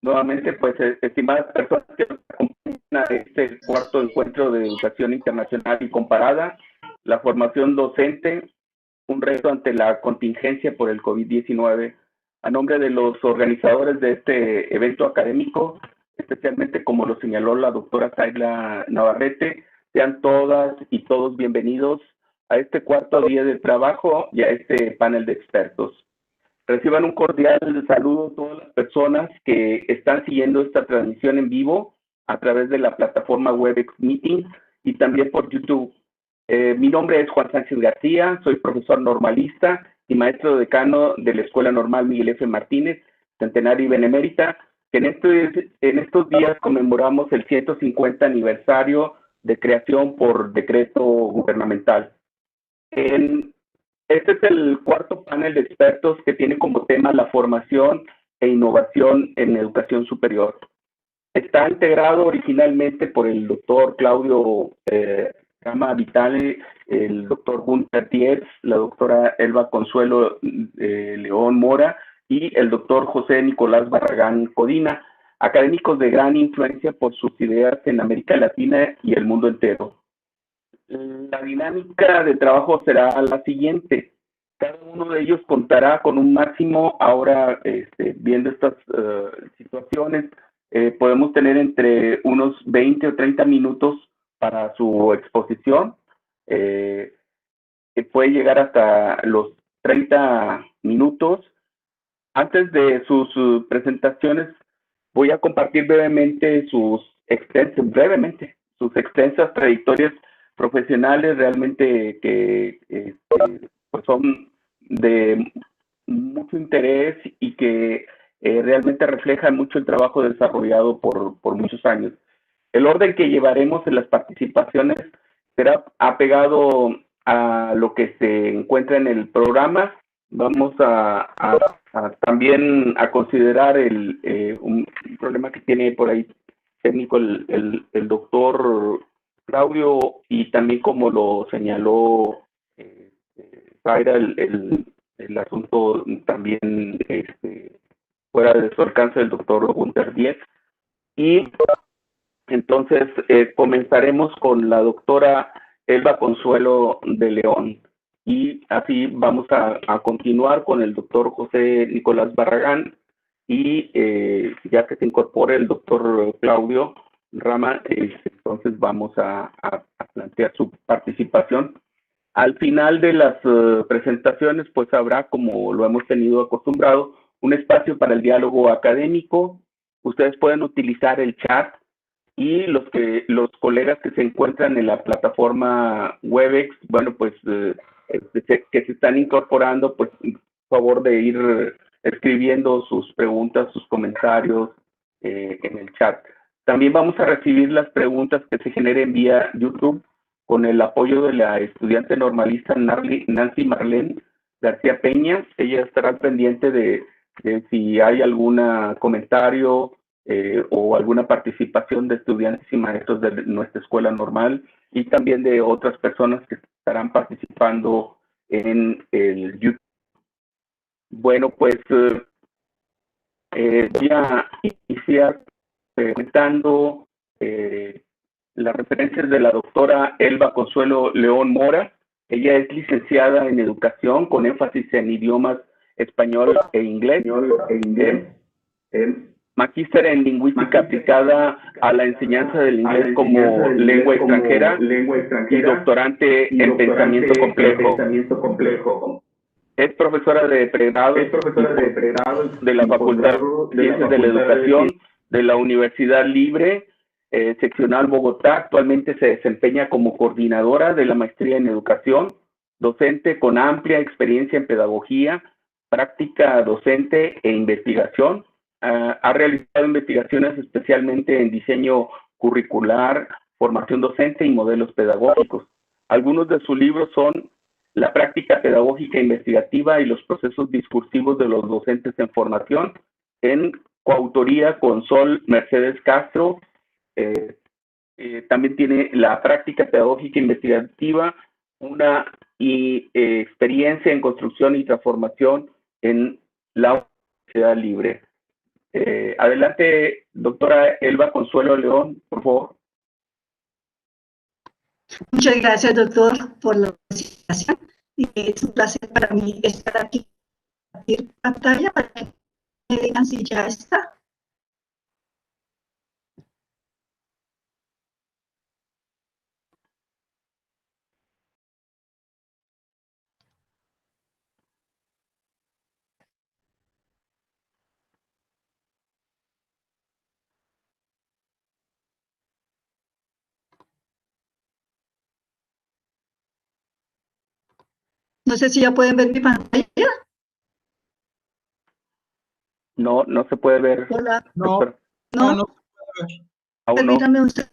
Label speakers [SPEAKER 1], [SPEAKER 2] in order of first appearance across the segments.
[SPEAKER 1] Nuevamente, pues, estimadas personas que nos acompañan a este cuarto encuentro de educación internacional y comparada, la formación docente, un reto ante la contingencia por el COVID-19. A nombre de los organizadores de este evento académico, especialmente como lo señaló la doctora Zaila Navarrete, sean todas y todos bienvenidos a este cuarto día de trabajo y a este panel de expertos. Reciban un cordial saludo a todas las personas que están siguiendo esta transmisión en vivo a través de la plataforma Webex Meeting y también por YouTube. Mi nombre es Juan Sánchez García, soy profesor normalista y maestro decano de la Escuela Normal Miguel F. Martínez, centenario y benemérita, que en estos días conmemoramos el 150 aniversario de creación por decreto gubernamental. En Este es el cuarto panel de expertos que tiene como tema la formación e innovación en educación superior. Está integrado originalmente por el doctor Claudio Gama Vitale, el doctor Gunther Dietz, la doctora Elba Consuelo León Mora y el doctor José Nicolás Barragán Codina, académicos de gran influencia por sus ideas en América Latina y el mundo entero. La dinámica de trabajo será la siguiente. Cada uno de ellos contará con un máximo, ahora viendo estas situaciones, podemos tener entre unos 20 o 30 minutos para su exposición, que puede llegar hasta los 30 minutos. Antes de sus presentaciones, voy a compartir sus extensas trayectorias profesionales realmente que pues son de mucho interés y que realmente reflejan mucho el trabajo desarrollado por muchos años. El orden que llevaremos en las participaciones será apegado a lo que se encuentra en el programa. Vamos también a considerar un problema que tiene por ahí técnico el doctor Claudio, y también como lo señaló Zaira, el asunto también fuera de su alcance del doctor Gunther Dietz. Y entonces comenzaremos con la doctora Elba Consuelo de León. Y así vamos a continuar con el doctor José Nicolás Barragán y ya que se incorpore el doctor Claudio Rama, entonces vamos a plantear su participación. Al final de las presentaciones, pues habrá, como lo hemos tenido acostumbrado, un espacio para el diálogo académico. Ustedes pueden utilizar el chat y los colegas que se encuentran en la plataforma Webex, bueno, pues que se están incorporando, pues por favor de ir escribiendo sus preguntas, sus comentarios en el chat. También vamos a recibir las preguntas que se generen vía YouTube con el apoyo de la estudiante normalista Nancy Marlene García Peña. Ella estará al pendiente de si hay algún comentario o alguna participación de estudiantes y maestros de nuestra escuela normal y también de otras personas que estarán participando en el YouTube. Bueno, pues voy a iniciar presentando las referencias de la doctora Elba Consuelo León Mora. Ella es licenciada en educación con énfasis en idiomas español e inglés. Magíster en lingüística aplicada a la enseñanza del inglés como lengua extranjera y doctorante en pensamiento complejo. Es profesora de pregrado de la Facultad de Ciencias de la Educación de la Universidad Libre, seccional Bogotá. Actualmente se desempeña como coordinadora de la maestría en educación, docente con amplia experiencia en pedagogía, práctica docente e investigación. Ha realizado investigaciones especialmente en diseño curricular, formación docente y modelos pedagógicos. Algunos de sus libros son La práctica pedagógica investigativa y los procesos discursivos de los docentes en formación, en coautoría con Sol Mercedes Castro. También tiene La práctica pedagógica investigativa, una experiencia en construcción y transformación en la Universidad Libre. Adelante, doctora Elba Consuelo León, por favor.
[SPEAKER 2] Muchas gracias, doctor, por la presentación. Y es un placer para mí estar aquí en pantalla para que me digan si ya está. No sé si ya pueden ver mi pantalla.
[SPEAKER 1] No, no se puede ver.
[SPEAKER 2] Hola.
[SPEAKER 1] Doctor.
[SPEAKER 2] No,
[SPEAKER 3] no se puede ver.
[SPEAKER 1] Aún no.
[SPEAKER 2] Permítame usted.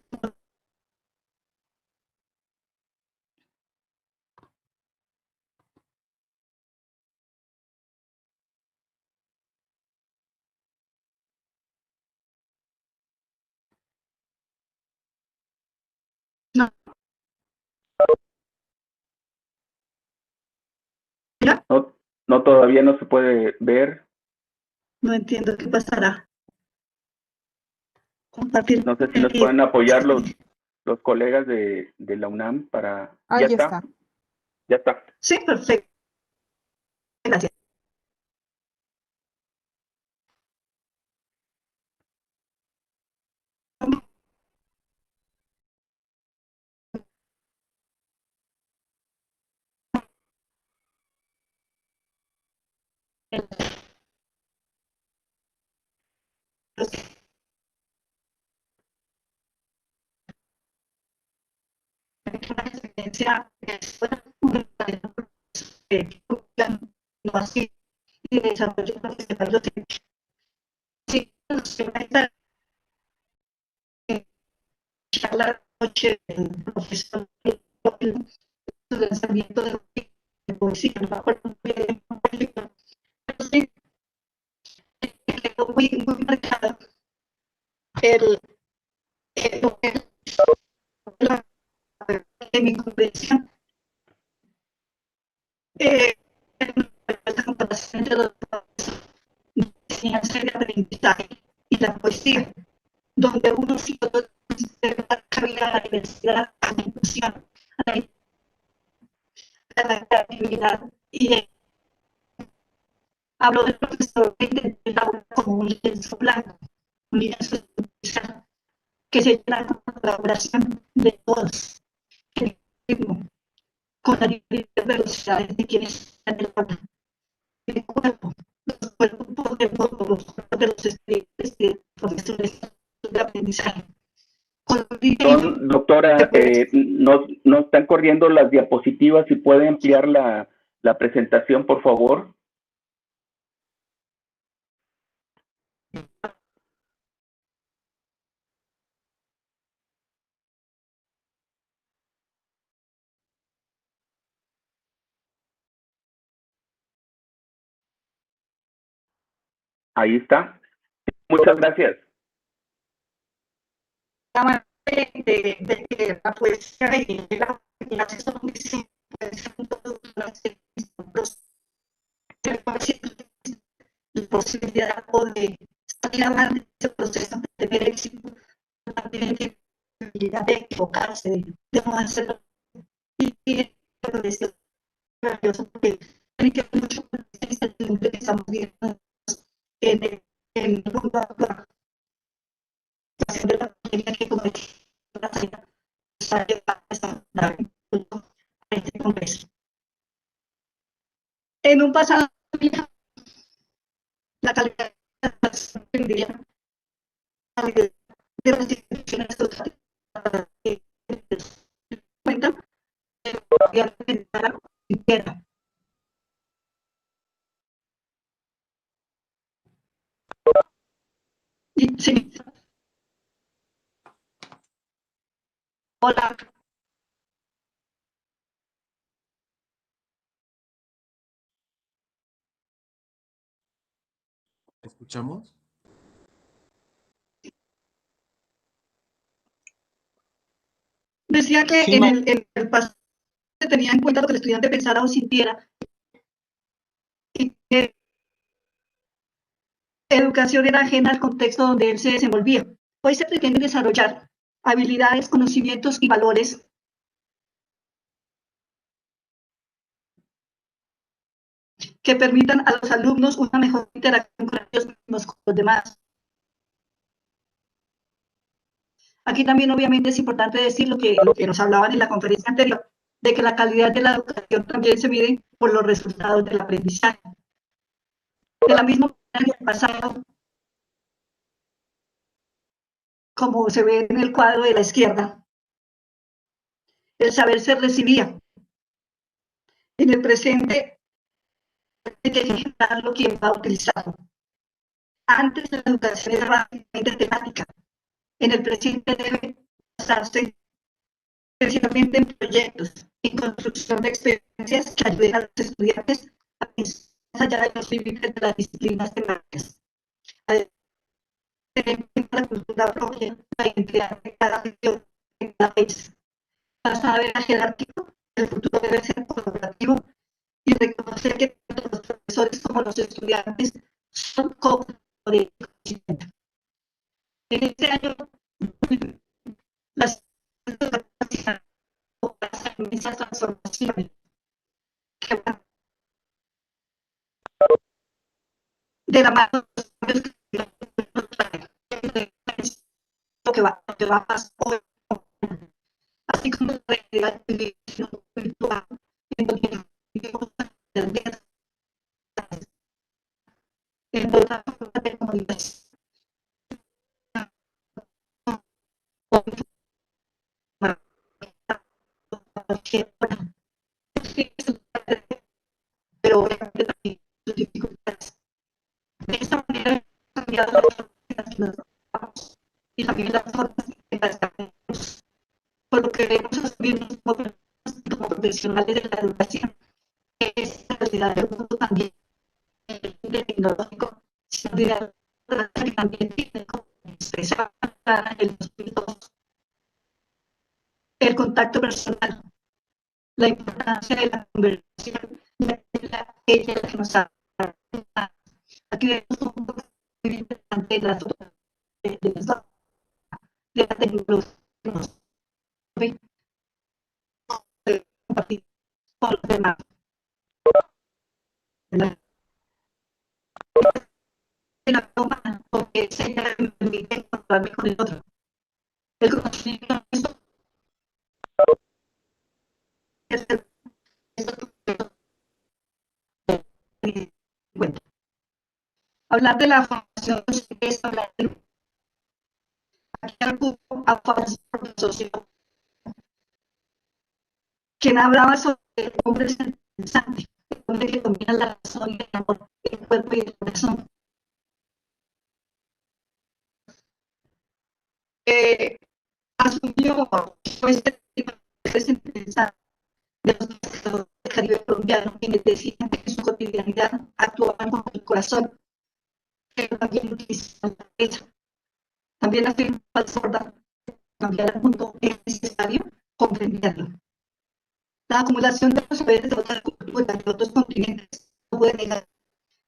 [SPEAKER 2] No. ¿Ya?
[SPEAKER 1] No, no, todavía no se puede ver.
[SPEAKER 2] No entiendo qué pasará. Compartir.
[SPEAKER 1] No sé si nos pueden apoyar los colegas de la UNAM para...
[SPEAKER 4] Ah,
[SPEAKER 1] ¿Ya
[SPEAKER 4] ya
[SPEAKER 1] está?
[SPEAKER 4] está.
[SPEAKER 1] Ya está.
[SPEAKER 2] Sí, perfecto. Gracias. Una experiencia no así y desarrollo profesional. Sí, charla noche del profesor el lanzamiento de poesía, no me acuerdo muy bien, pero sí, quedó muy marcada el, de mi comprensión. Esta comparación entre los enseñanza y aprendizaje y la poesía, donde uno sí puede cabida a la diversidad, a la inclusión, a la creatividad. Y hablo del profesor que intentó el aula como un lienzo blanco, un lienzo que se llena con la colaboración de todos, el ritmo, con las diferentes velocidades de quienes están en el aula, el cuerpo, los cuerpos de todos los cuerpos de los estudiantes y de profesores de aprendizaje.
[SPEAKER 1] Doctora, no están corriendo las diapositivas. Si puede ampliar la presentación, por favor. Ahí está. Muchas gracias.
[SPEAKER 2] De que la poesía y el acceso a la posibilidad de salir adelante de ese proceso, de tener éxito, también tiene la posibilidad de equivocarse, de no hacerlo. Y es maravilloso porque tiene que ver mucho con la incertidumbre que estamos viendo en el mundo actual. La situación de la pandemia que cometió la salida sale a esta este congreso. En un pasado, la calidad de las instituciones que cuentan, y sí. Hola.
[SPEAKER 3] ¿Escuchamos?
[SPEAKER 2] Decía que
[SPEAKER 3] Sí,
[SPEAKER 2] en
[SPEAKER 3] no.
[SPEAKER 2] el pasado se tenía en cuenta lo que el estudiante pensara o sintiera. Y que educación era ajena al contexto donde él se desenvolvía. Hoy se pretende desarrollar habilidades, conocimientos y valores que permitan a los alumnos una mejor interacción con ellos mismos, con los demás. Aquí también obviamente es importante decir lo que nos hablaban en la conferencia anterior, de que la calidad de la educación también se mide por los resultados del aprendizaje. De la misma manera que el pasado, como se ve en el cuadro de la izquierda, el saber se recibía. En el presente hay que ejecutarlo quien va a utilizarlo. Antes la educación era básicamente temática. En el presente debe basarse especialmente en proyectos, en construcción de experiencias que ayuden a los estudiantes a pensar allá de los límites de las disciplinas temáticas. A tener en cuenta la cultura propia, la identidad de cada región, de cada país. Para saber jerárquico, el futuro debe ser colaborativo y reconocer que tanto los profesores como los estudiantes son co-creadores del conocimiento. En este año, las inmensas transformaciones que van de la mano de los cambios que va a pasar hoy, así como la realidad virtual, en donde vivimos en donde la forma de comunicación pero obviamente también sus dificultades. De esta manera han cambiado las formas en las que nos trabajamos y también las formas en las que aprendemos, por lo que debemos asumirnos como profesionales de la educación, que es la realidad del mundo también, el tecnológico, sin olvidar que también tiene como expresar en los puntos el contacto personal, la importancia de la conversación, ella la que nos habla. Aquí vemos un poco muy interesante de la tecnología compartir con los demás. La toma porque se me permite encontrarme con el otro. El conocimiento es el cuento. Hablar de la formación es hablar de aquí al a socio, quien hablaba sobre el hombre pensante, el hombre que combina la razón y el amor, el cuerpo y el corazón. Asumió este pensar de los pescadores del Caribe colombiano, quienes decían que en su cotidianidad actuaban con el corazón, pero también utilizaban la cabeza. También afirmó Alforda que cambiar el mundo es necesario comprenderlo. La acumulación de los saberes de otras culturas, de otros continentes, no puede negar,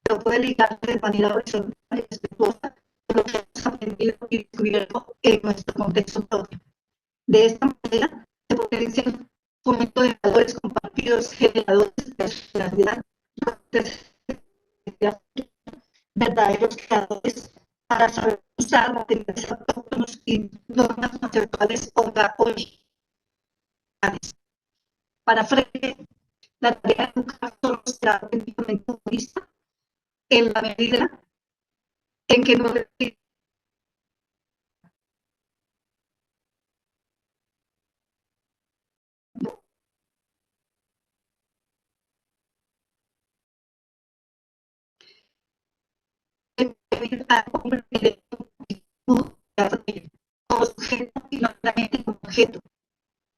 [SPEAKER 2] pero puede ligarse de manera horizontal y respetuosa con lo que hemos aprendido y descubierto en nuestro contexto propio. De esta manera, se potencia el fomento de valores compartidos, generadores de solidaridad, verdaderos creadores para saber usar materiales autóctonos y normas conceptuales originales. Para Freire, la tarea de educar solo será auténticamente humanista en la medida en que no como sujeto y no solamente como objeto.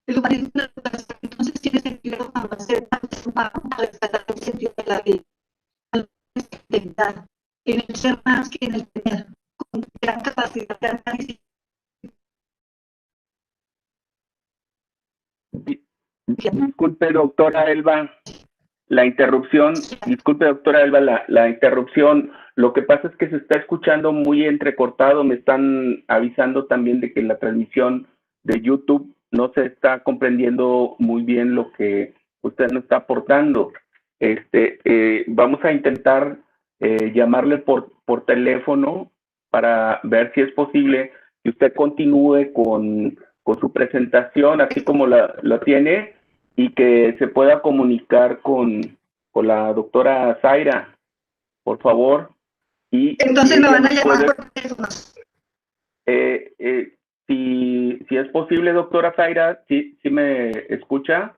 [SPEAKER 2] El humanismo de la educación entonces tiene sentido cuando acepta para rescatar el sentido de la vida, la integridad, en el ser más que en el tener, con gran capacidad de análisis.
[SPEAKER 1] Disculpe, doctora Elba, La interrupción, disculpe doctora Elba, la interrupción, lo que pasa es que se está escuchando muy entrecortado, me están avisando también de que la transmisión de YouTube no se está comprendiendo muy bien lo que usted nos está aportando. Vamos a intentar llamarle por teléfono para ver si es posible que usted continúe con su presentación, así como la tiene, y que se pueda comunicar con la doctora Zaira, por favor. Y
[SPEAKER 2] entonces
[SPEAKER 1] si
[SPEAKER 2] me
[SPEAKER 1] ella
[SPEAKER 2] van a
[SPEAKER 1] nos
[SPEAKER 2] llamar
[SPEAKER 1] puede,
[SPEAKER 2] por teléfono.
[SPEAKER 1] si es posible, doctora Zaira, si me escucha.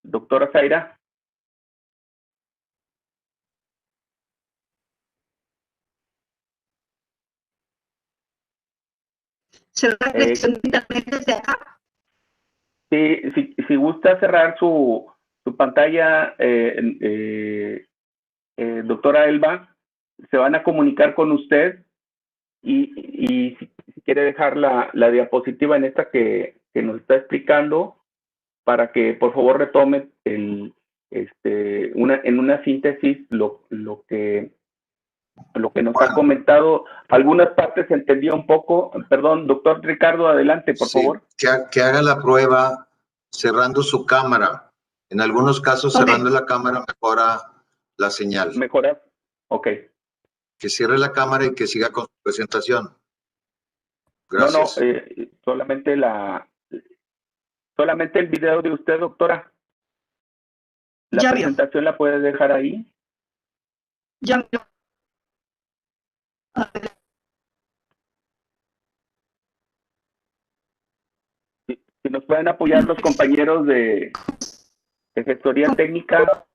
[SPEAKER 1] Doctora Zaira.
[SPEAKER 2] ¿Será la conexión de internet desde acá?
[SPEAKER 1] Si gusta cerrar su pantalla, doctora Elba, se van a comunicar con usted y si quiere dejar la diapositiva en esta que nos está explicando para que por favor retome en una síntesis lo que nos ha comentado. Algunas partes entendía un poco. Perdón, doctor Ricardo, adelante, por favor.
[SPEAKER 4] Que haga la prueba cerrando su cámara. En algunos casos, cerrando la cámara mejora la señal.
[SPEAKER 1] ¿Mejora? Ok.
[SPEAKER 4] Que cierre la cámara y que siga con su presentación. Gracias.
[SPEAKER 1] No, solamente el video de usted, doctora. La
[SPEAKER 2] Ya
[SPEAKER 1] presentación la puede dejar ahí.
[SPEAKER 2] Ya vio. A ver.
[SPEAKER 1] Si nos pueden apoyar los compañeros de gestoría técnica.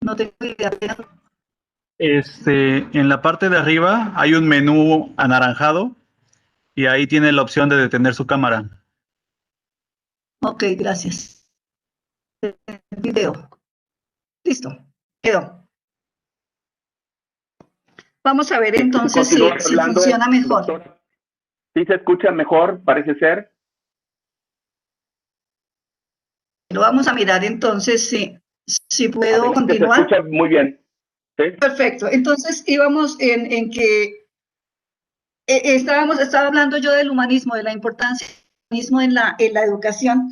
[SPEAKER 2] No tengo idea.
[SPEAKER 5] En la parte de arriba hay un menú anaranjado y ahí tiene la opción de detener su cámara.
[SPEAKER 2] Ok, gracias. Video. Listo, quedó. Vamos a ver entonces si funciona mejor.
[SPEAKER 1] Doctor. ¿Sí se escucha mejor, parece ser?
[SPEAKER 2] Lo vamos a mirar entonces si puedo continuar.
[SPEAKER 1] Se escucha muy bien. ¿Sí?
[SPEAKER 2] Perfecto. Entonces íbamos en que estaba hablando yo del humanismo, de la importancia del humanismo en la educación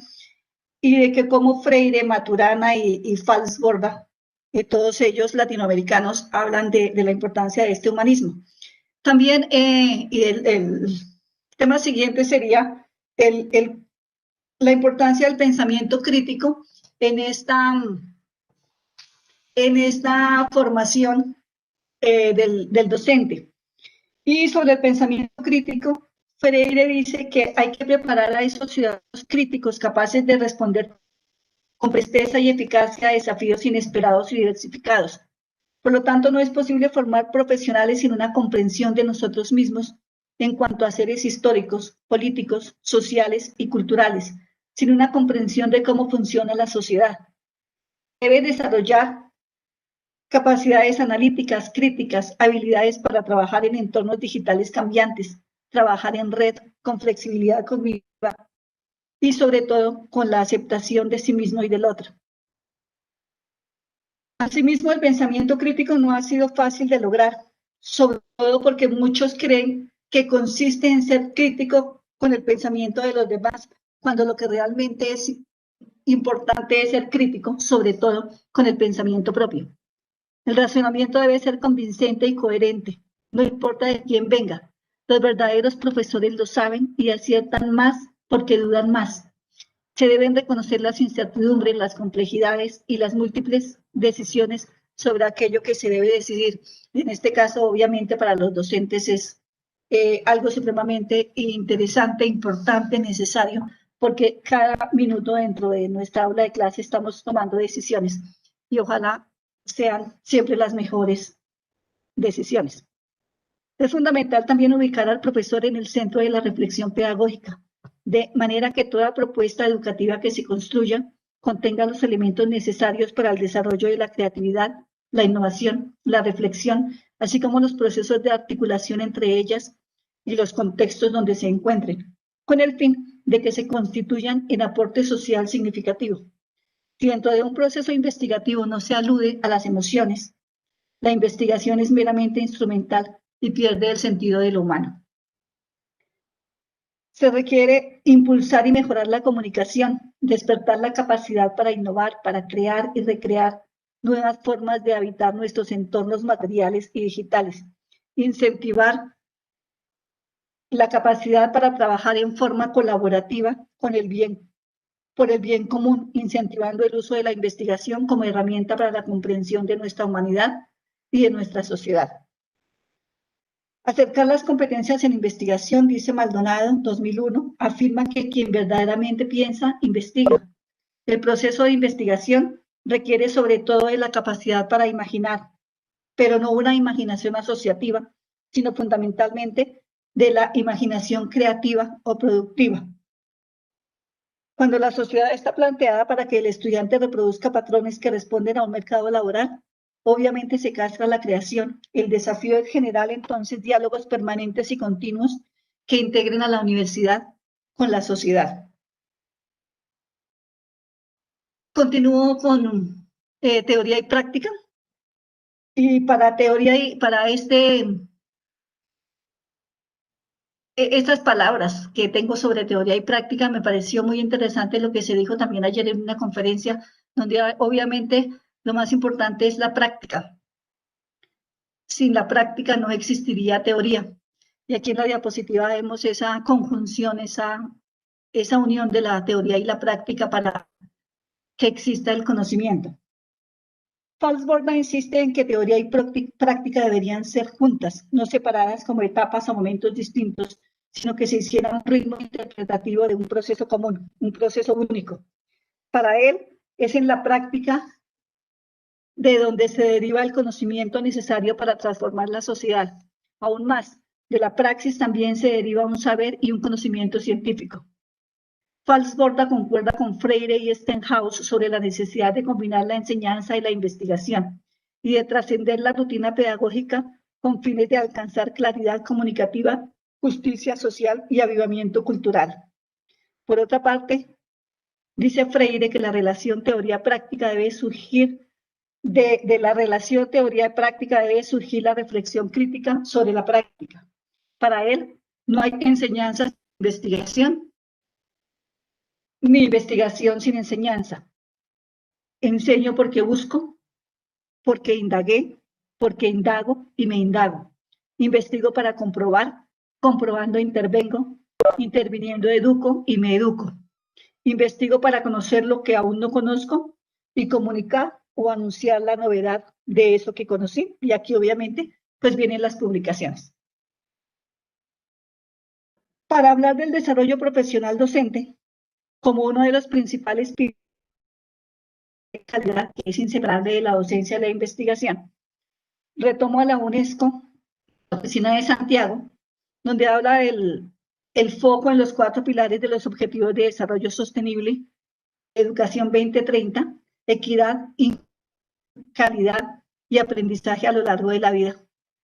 [SPEAKER 2] y de que como Freire, Maturana y Falsborda, todos ellos latinoamericanos hablan de la importancia de este humanismo. También, y el tema siguiente sería la importancia del pensamiento crítico en esta formación del docente. Y sobre el pensamiento crítico, Freire dice que hay que preparar a esos ciudadanos críticos capaces de responder con presteza y eficacia a desafíos inesperados y diversificados. Por lo tanto, no es posible formar profesionales sin una comprensión de nosotros mismos en cuanto a seres históricos, políticos, sociales y culturales, sin una comprensión de cómo funciona la sociedad. Debe desarrollar capacidades analíticas, críticas, habilidades para trabajar en entornos digitales cambiantes, trabajar en red con flexibilidad cognitiva y sobre todo con la aceptación de sí mismo y del otro. Asimismo, el pensamiento crítico no ha sido fácil de lograr, sobre todo porque muchos creen que consiste en ser crítico con el pensamiento de los demás, cuando lo que realmente es importante es ser crítico, sobre todo con el pensamiento propio. El razonamiento debe ser convincente y coherente, no importa de quién venga. Los verdaderos profesores lo saben y aciertan más porque dudan más. Se deben reconocer las incertidumbres, las complejidades y las múltiples decisiones sobre aquello que se debe decidir. En este caso, obviamente, para los docentes es algo supremamente interesante, importante, necesario, porque cada minuto dentro de nuestra aula de clase estamos tomando decisiones y ojalá sean siempre las mejores decisiones. Es fundamental también ubicar al profesor en el centro de la reflexión pedagógica, de manera que toda propuesta educativa que se construya contenga los elementos necesarios para el desarrollo de la creatividad, la innovación, la reflexión, así como los procesos de articulación entre ellas y los contextos donde se encuentren, con el fin de que se constituyan en aporte social significativo. Si dentro de un proceso investigativo no se alude a las emociones, la investigación es meramente instrumental y pierde el sentido de lo humano. Se requiere impulsar y mejorar la comunicación, despertar la capacidad para innovar, para crear y recrear nuevas formas de habitar nuestros entornos materiales y digitales, incentivar la capacidad para trabajar en forma colaborativa con el bien, por el bien común, incentivando el uso de la investigación como herramienta para la comprensión de nuestra humanidad y de nuestra sociedad. Acercar las competencias en investigación, dice Maldonado, 2001, afirma que quien verdaderamente piensa, investiga. El proceso de investigación requiere sobre todo de la capacidad para imaginar, pero no una imaginación asociativa, sino fundamentalmente de la imaginación creativa o productiva. Cuando la sociedad está planteada para que el estudiante reproduzca patrones que responden a un mercado laboral, obviamente se castra la creación. El desafío es generar entonces diálogos permanentes y continuos que integren a la universidad con la sociedad. Continúo con teoría y práctica. Y para teoría y para estas palabras que tengo sobre teoría y práctica, me pareció muy interesante lo que se dijo también ayer en una conferencia, donde obviamente lo más importante es la práctica. Sin la práctica no existiría teoría. Y aquí en la diapositiva vemos esa conjunción, esa unión de la teoría y la práctica para que exista el conocimiento. Falsborda insiste en que teoría y práctica deberían ser juntas, no separadas como etapas o momentos distintos, sino que se hiciera un ritmo interpretativo de un proceso común, un proceso único. Para él, es en la práctica de donde se deriva el conocimiento necesario para transformar la sociedad. Aún más, de la praxis también se deriva un saber y un conocimiento científico. Falsborda concuerda con Freire y Stenhouse sobre la necesidad de combinar la enseñanza y la investigación y de trascender la rutina pedagógica con fines de alcanzar claridad comunicativa, justicia social y avivamiento cultural. Por otra parte, dice Freire que la relación teoría-práctica debe surgir de la relación teoría-práctica debe surgir la reflexión crítica sobre la práctica. Para él, no hay enseñanza sin investigación, ni investigación sin enseñanza. Enseño porque busco, porque indagué, porque indago y me indago. Investigo para comprobar, comprobando intervengo, interviniendo educo y me educo. Investigo para conocer lo que aún no conozco y comunicar o anunciar la novedad de eso que conocí. Y aquí obviamente pues vienen las publicaciones. Para hablar del desarrollo profesional docente, como uno de los principales pilares de calidad que es inseparable de la docencia y la investigación, retomo a la UNESCO, la oficina de Santiago, donde habla del foco en los 4 pilares de los Objetivos de Desarrollo Sostenible, Educación 2030, equidad, calidad y aprendizaje a lo largo de la vida.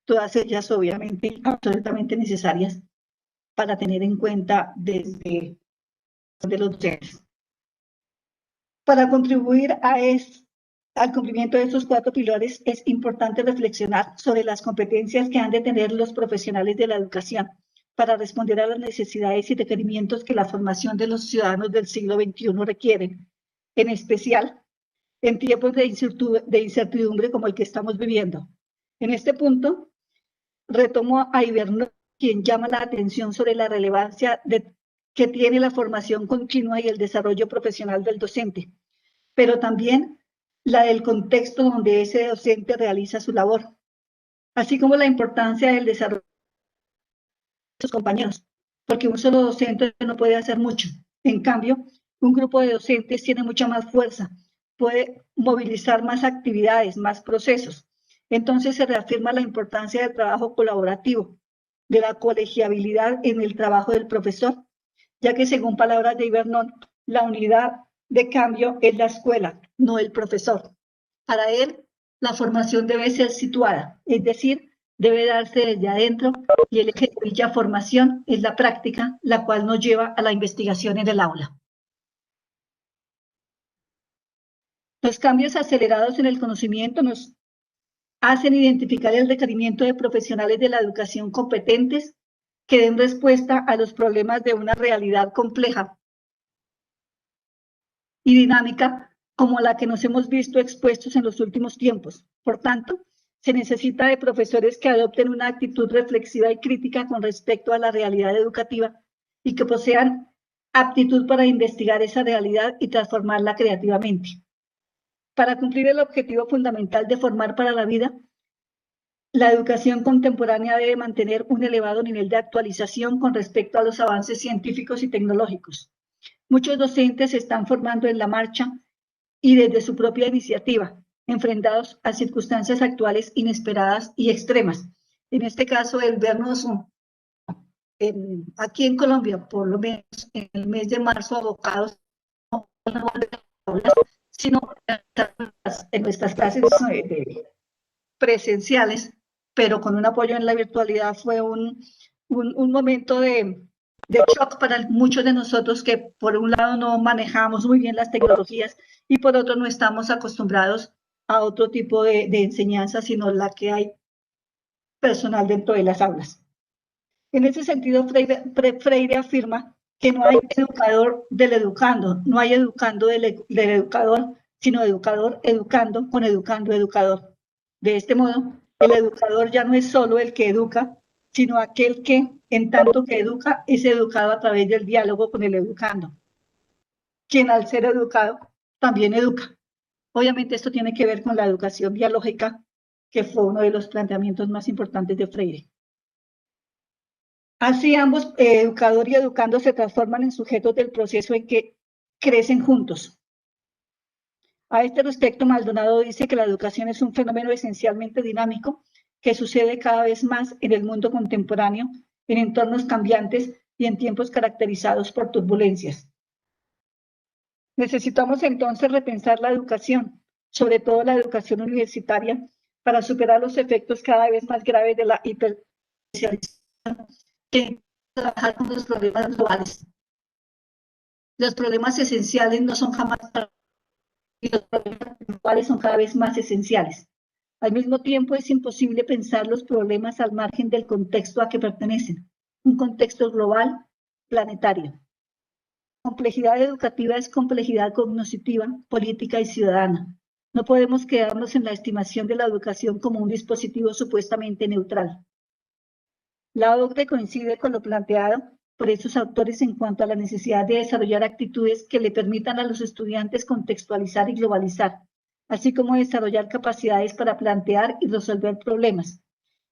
[SPEAKER 2] Todas ellas obviamente absolutamente necesarias para tener en cuenta desde los docentes. Para contribuir al cumplimiento de estos 4 pilares es importante reflexionar sobre las competencias que han de tener los profesionales de la educación para responder a las necesidades y requerimientos que la formación de los ciudadanos del siglo XXI requieren, en especial en tiempos de incertidumbre como el que estamos viviendo. En este punto, retomo a Ibernoz, quien llama la atención sobre la relevancia que tiene la formación continua y el desarrollo profesional del docente, pero también la del contexto donde ese docente realiza su labor, así como la importancia del desarrollo de sus compañeros, porque un solo docente no puede hacer mucho. En cambio, un grupo de docentes tiene mucha más fuerza, puede movilizar más actividades, más procesos. Entonces se reafirma la importancia del trabajo colaborativo, de la colegiabilidad en el trabajo del profesor, ya que según palabras de Ibernoz, la unidad de cambio es la escuela, no el profesor. Para él, la formación debe ser situada, es decir, debe darse desde adentro y el eje de dicha formación es la práctica, la cual nos lleva a la investigación en el aula. Los cambios acelerados en el conocimiento nos hacen identificar el requerimiento de profesionales de la educación competentes que den respuesta a los problemas de una realidad compleja y dinámica como la que nos hemos visto expuestos en los últimos tiempos. Por tanto, se necesita de profesores que adopten una actitud reflexiva y crítica con respecto a la realidad educativa y que posean aptitud para investigar esa realidad y transformarla creativamente. Para cumplir el objetivo fundamental de formar para la vida, la educación contemporánea debe mantener un elevado nivel de actualización con respecto a los avances científicos y tecnológicos. Muchos docentes se están formando en la marcha y desde su propia iniciativa, enfrentados a circunstancias actuales inesperadas y extremas. En este caso, el vernos aquí en Colombia, por lo menos en el mes de marzo, abocados no a volver a aulas, sino en nuestras clases presenciales, pero con un apoyo en la virtualidad, fue un momento de shock para muchos de nosotros que por un lado no manejamos muy bien las tecnologías y por otro no estamos acostumbrados a otro tipo de enseñanza, sino la que hay personal dentro de las aulas. En ese sentido, Freire afirma que no hay educador del educando, no hay educando del educador, sino educador educando con educando educador. De este modo, el educador ya no es solo el que educa, sino aquel que, en tanto que educa, es educado a través del diálogo con el educando, quien al ser educado también educa. Obviamente esto tiene que ver con la educación biológica, que fue uno de los planteamientos más importantes de Freire. Así ambos, educador y educando, se transforman en sujetos del proceso en que crecen juntos. A este respecto, Maldonado dice que la educación es un fenómeno esencialmente dinámico que sucede cada vez más en el mundo contemporáneo, en entornos cambiantes y en tiempos caracterizados por turbulencias. Necesitamos entonces repensar la educación, sobre todo la educación universitaria, para superar los efectos cada vez más graves de la hiperespecialización que trabajar con los problemas globales. Los problemas esenciales no son jamás y los problemas globales son cada vez más esenciales. Al mismo tiempo, es imposible pensar los problemas al margen del contexto a que pertenecen, un contexto global, planetario. Complejidad educativa es complejidad cognitiva, política y ciudadana. No podemos quedarnos en la estimación de la educación como un dispositivo supuestamente neutral. La OCDE coincide con lo planteado por estos autores en cuanto a la necesidad de desarrollar actitudes que le permitan a los estudiantes contextualizar y globalizar, así como desarrollar capacidades para plantear y resolver problemas.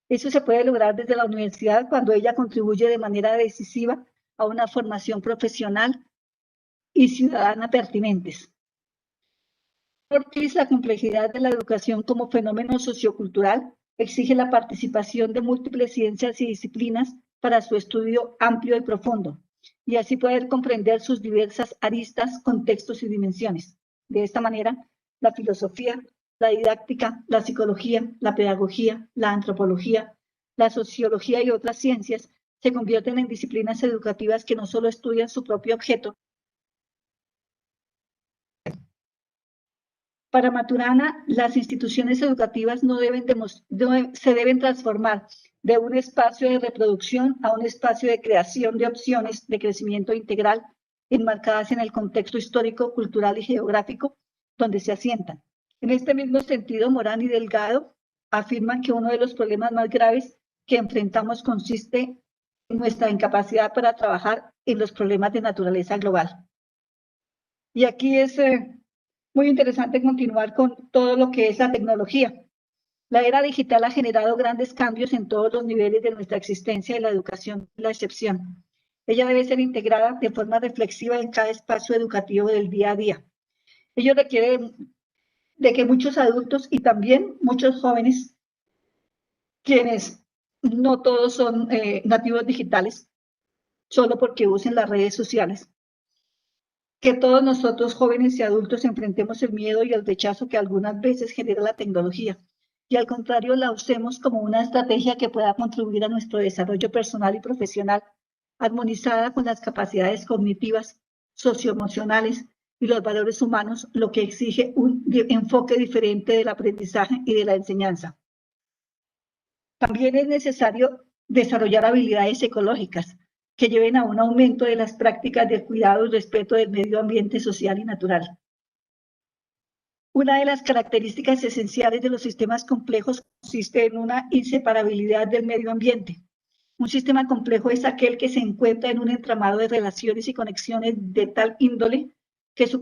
[SPEAKER 2] Eso se puede lograr desde la universidad cuando ella contribuye de manera decisiva a una formación profesional y ciudadana pertinentes. Ortiz, la complejidad de la educación como fenómeno sociocultural exige la participación de múltiples ciencias y disciplinas para su estudio amplio y profundo, y así poder comprender sus diversas aristas, contextos y dimensiones. De esta manera, la filosofía, la didáctica, la psicología, la pedagogía, la antropología, la sociología y otras ciencias se convierten en disciplinas educativas que no solo estudian su propio objeto. Para Maturana, las instituciones educativas se deben transformar de un espacio de reproducción a un espacio de creación de opciones de crecimiento integral enmarcadas en el contexto histórico, cultural y geográfico donde se asientan. En este mismo sentido, Morán y Delgado afirman que uno de los problemas más graves que enfrentamos consiste en nuestra incapacidad para trabajar en los problemas de naturaleza global. Y aquí es muy interesante continuar con todo lo que es la tecnología. La era digital ha generado grandes cambios en todos los niveles de nuestra existencia y la educación es la excepción. Ella debe ser integrada de forma reflexiva en cada espacio educativo del día a día. Ello requiere de que muchos adultos y también muchos jóvenes, quienes no todos son nativos digitales, solo porque usen las redes sociales, que todos nosotros jóvenes y adultos enfrentemos el miedo y el rechazo que algunas veces genera la tecnología y al contrario la usemos como una estrategia que pueda contribuir a nuestro desarrollo personal y profesional, armonizada con las capacidades cognitivas, socioemocionales y los valores humanos, lo que exige un enfoque diferente del aprendizaje y de la enseñanza. También es necesario desarrollar habilidades ecológicas que lleven a un aumento de las prácticas del cuidado y respeto del medio ambiente social y natural. Una de las características esenciales de los sistemas complejos consiste en una inseparabilidad del medio ambiente. Un sistema complejo es aquel que se encuentra en un entramado de relaciones y conexiones de tal índole que sus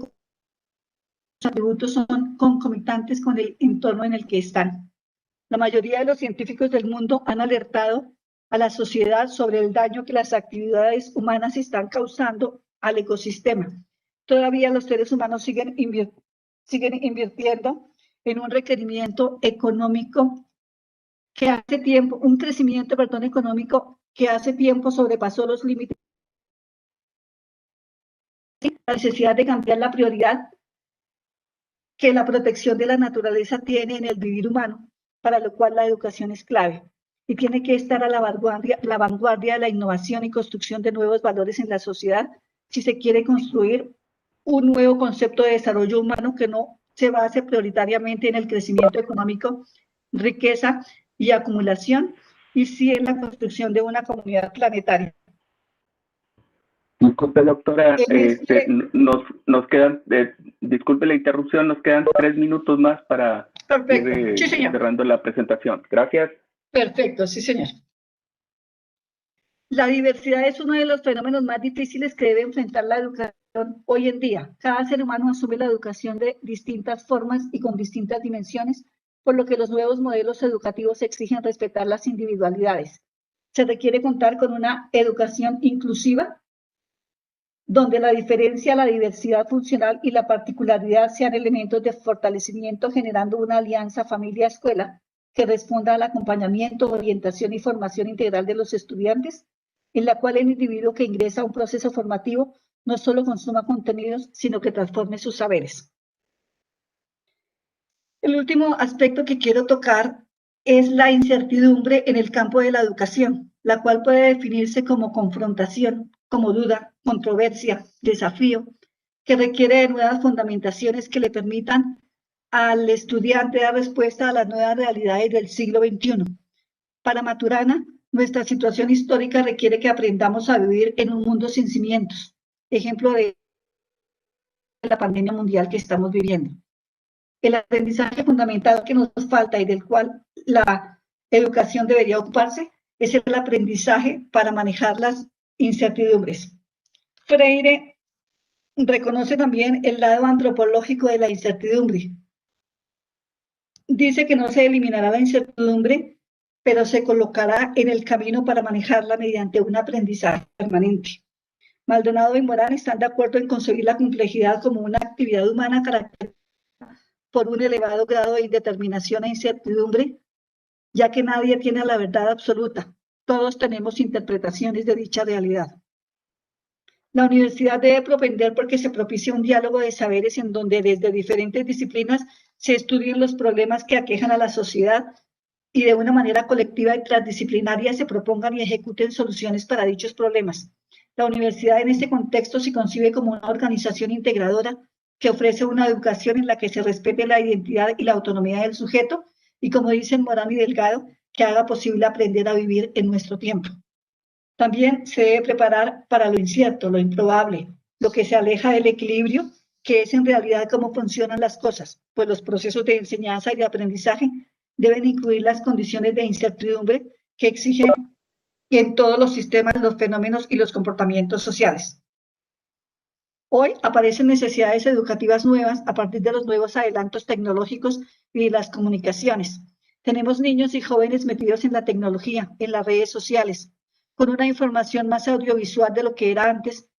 [SPEAKER 2] atributos son concomitantes con el entorno en el que están. La mayoría de los científicos del mundo han alertado a la sociedad sobre el daño que las actividades humanas están causando al ecosistema. Todavía los seres humanos siguen invirtiendo en un requerimiento económico que hace tiempo, un crecimiento, económico que hace tiempo sobrepasó los límites. La necesidad de cambiar la prioridad que la protección de la naturaleza tiene en el vivir humano, para lo cual la educación es clave y tiene que estar a la vanguardia de la innovación y construcción de nuevos valores en la sociedad si se quiere construir un nuevo concepto de desarrollo humano que no se base prioritariamente en el crecimiento económico, riqueza y acumulación, y sí en la construcción de una comunidad planetaria.
[SPEAKER 1] Disculpe, doctora, nos quedan, disculpe la interrupción, nos quedan 3 minutos más para ir
[SPEAKER 2] Sí, señor.
[SPEAKER 1] cerrando la presentación. Gracias.
[SPEAKER 2] Perfecto, sí, señor. La diversidad es uno de los fenómenos más difíciles que debe enfrentar la educación hoy en día. Cada ser humano asume la educación de distintas formas y con distintas dimensiones, por lo que los nuevos modelos educativos exigen respetar las individualidades. Se requiere contar con una educación inclusiva, donde la diferencia, la diversidad funcional y la particularidad sean elementos de fortalecimiento, generando una alianza familia-escuela que responda al acompañamiento, orientación y formación integral de los estudiantes, en la cual el individuo que ingresa a un proceso formativo no solo consuma contenidos, sino que transforme sus saberes. El último aspecto que quiero tocar es la incertidumbre en el campo de la educación, la cual puede definirse como confrontación, como duda, controversia, desafío, que requiere de nuevas fundamentaciones que le permitan al estudiante dar respuesta a las nuevas realidades del siglo XXI. Para Maturana, nuestra situación histórica requiere que aprendamos a vivir en un mundo sin cimientos, ejemplo de la pandemia mundial que estamos viviendo. El aprendizaje fundamental que nos falta y del cual la educación debería ocuparse es el aprendizaje para manejar las incertidumbres. Freire reconoce también el lado antropológico de la incertidumbre. Dice que no se eliminará la incertidumbre, pero se colocará en el camino para manejarla mediante un aprendizaje permanente. Maldonado y Morán están de acuerdo en concebir la complejidad como una actividad humana caracterizada por un elevado grado de indeterminación e incertidumbre, ya que nadie tiene la verdad absoluta. Todos tenemos interpretaciones de dicha realidad. La universidad debe propender porque se propicie un diálogo de saberes en donde desde diferentes disciplinas se estudien los problemas que aquejan a la sociedad y de una manera colectiva y transdisciplinaria se propongan y ejecuten soluciones para dichos problemas. La universidad en este contexto se concibe como una organización integradora que ofrece una educación en la que se respete la identidad y la autonomía del sujeto y, como dicen Morán y Delgado, que haga posible aprender a vivir en nuestro tiempo. También se debe preparar para lo incierto, lo improbable, lo que se aleja del equilibrio, que es en realidad cómo funcionan las cosas, pues los procesos de enseñanza y de aprendizaje deben incluir las condiciones de incertidumbre que exigen en todos los sistemas, los fenómenos y los comportamientos sociales. Hoy aparecen necesidades educativas nuevas a partir de los nuevos adelantos tecnológicos y de las comunicaciones. Tenemos niños y jóvenes metidos en la tecnología, en las redes sociales, con una información más audiovisual de lo que era antes,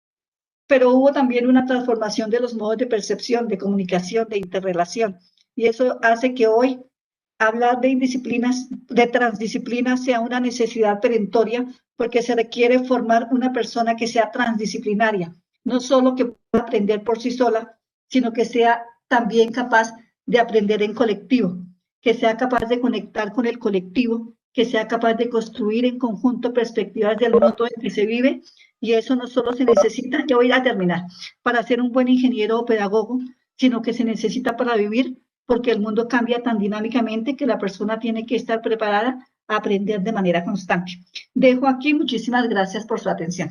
[SPEAKER 2] pero hubo también una transformación de los modos de percepción, de comunicación, de interrelación, y eso hace que hoy hablar de indisciplinas, de transdisciplinas sea una necesidad perentoria, porque se requiere formar una persona que sea transdisciplinaria, no solo que pueda aprender por sí sola, sino que sea también capaz de aprender en colectivo, que sea capaz de conectar con el colectivo, que sea capaz de construir en conjunto perspectivas del mundo en que se vive, y eso no solo se necesita, ya voy a terminar, para ser un buen ingeniero o pedagogo, sino que se necesita para vivir, porque el mundo cambia tan dinámicamente que la persona tiene que estar preparada a aprender de manera constante. Dejo aquí, muchísimas gracias por su atención.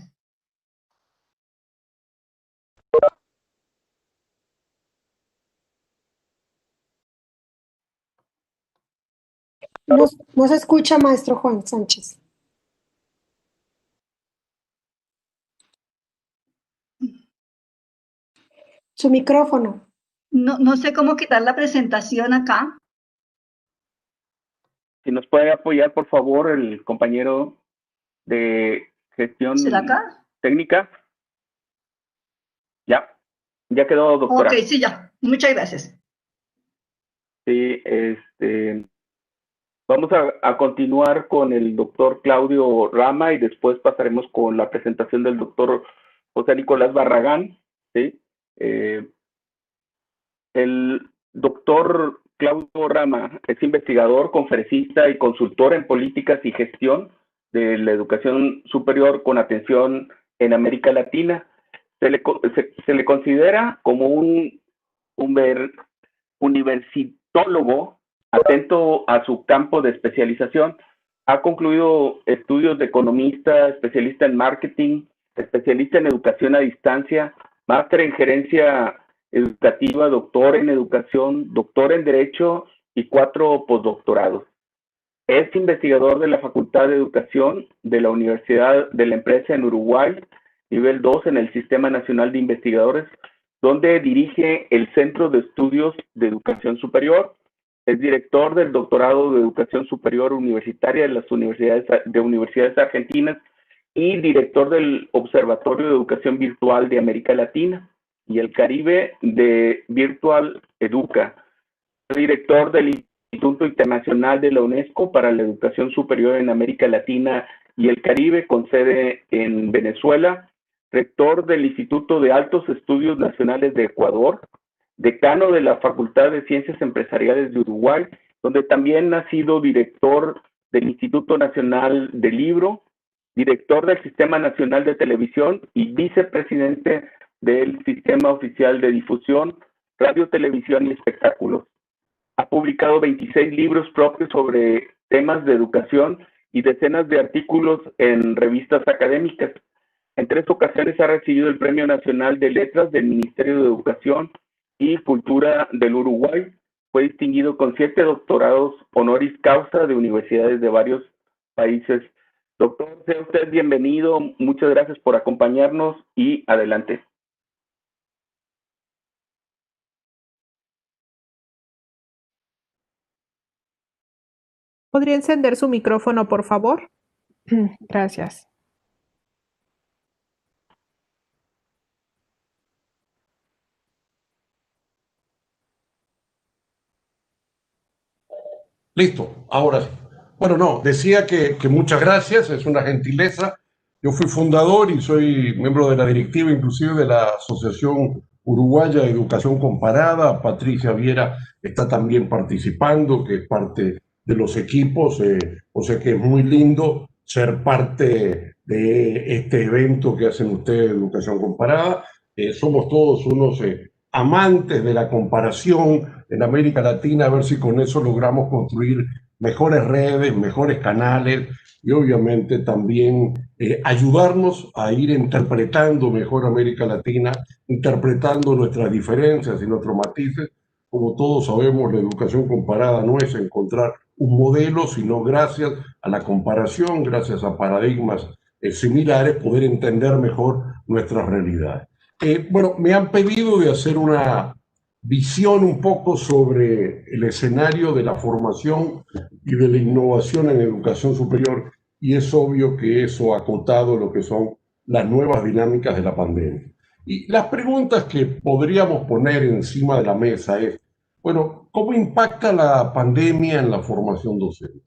[SPEAKER 6] No se escucha, maestro Juan Sánchez. Su micrófono.
[SPEAKER 2] No sé cómo quitar la presentación acá.
[SPEAKER 1] Si nos puede apoyar, por favor, el compañero de gestión
[SPEAKER 2] ¿Será acá?
[SPEAKER 1] técnica. Ya quedó, doctora.
[SPEAKER 2] Ok, sí, ya. Muchas gracias.
[SPEAKER 1] Sí, vamos a continuar con el doctor Claudio Rama y después pasaremos con la presentación del doctor José Nicolás Barragán. ¿Sí? El doctor Claudio Rama es investigador, conferencista y consultor en políticas y gestión de la educación superior con atención en América Latina. Se le considera como un universitólogo atento a su campo de especialización. Ha concluido estudios de economista, especialista en marketing, especialista en educación a distancia, máster en gerencia educativa, doctor en educación, doctor en derecho y 4 postdoctorados. Es investigador de la Facultad de Educación de la Universidad de la Empresa en Uruguay, nivel 2 en el Sistema Nacional de Investigadores, donde dirige el Centro de Estudios de Educación Superior. Es director del Doctorado de Educación Superior Universitaria de las Universidades Argentinas y director del Observatorio de Educación Virtual de América Latina y el Caribe de Virtual Educa. Es director del Instituto Internacional de la UNESCO para la Educación Superior en América Latina y el Caribe, con sede en Venezuela, rector del Instituto de Altos Estudios Nacionales de Ecuador, decano de la Facultad de Ciencias Empresariales de Uruguay, donde también ha sido director del Instituto Nacional del Libro, director del Sistema Nacional de Televisión y vicepresidente del Sistema Oficial de Difusión, Radio, Televisión y Espectáculos. Ha publicado 26 libros propios sobre temas de educación y decenas de artículos en revistas académicas. En 3 ocasiones ha recibido el Premio Nacional de Letras del Ministerio de Educación y Cultura del Uruguay. Fue distinguido con 7 doctorados honoris causa de universidades de varios países. Doctor, sea usted bienvenido. Muchas gracias por acompañarnos y adelante.
[SPEAKER 7] ¿Podría encender su micrófono, por favor? Gracias.
[SPEAKER 3] Listo, ahora sí. Bueno, no, decía que muchas gracias, es una gentileza. Yo fui fundador y soy miembro de la directiva, inclusive de la Asociación Uruguaya de Educación Comparada. Patricia Viera está también participando, que es parte de los equipos, o sea que es muy lindo ser parte de este evento que hacen ustedes de Educación Comparada. Somos todos unos amantes de la comparación en América Latina, a ver si con eso logramos construir mejores redes, mejores canales y obviamente también ayudarnos a ir interpretando mejor América Latina, interpretando nuestras diferencias y nuestros matices. Como todos sabemos, la educación comparada no es encontrar un modelo, sino gracias a la comparación, gracias a paradigmas similares, poder entender mejor nuestras realidades. Bueno, me han pedido de hacer una visión un poco sobre el escenario de la formación y de la innovación en educación superior, y es obvio que eso ha acotado lo que son las nuevas dinámicas de la pandemia. Y las preguntas que podríamos poner encima de la mesa es, bueno, ¿cómo impacta la pandemia en la formación docente?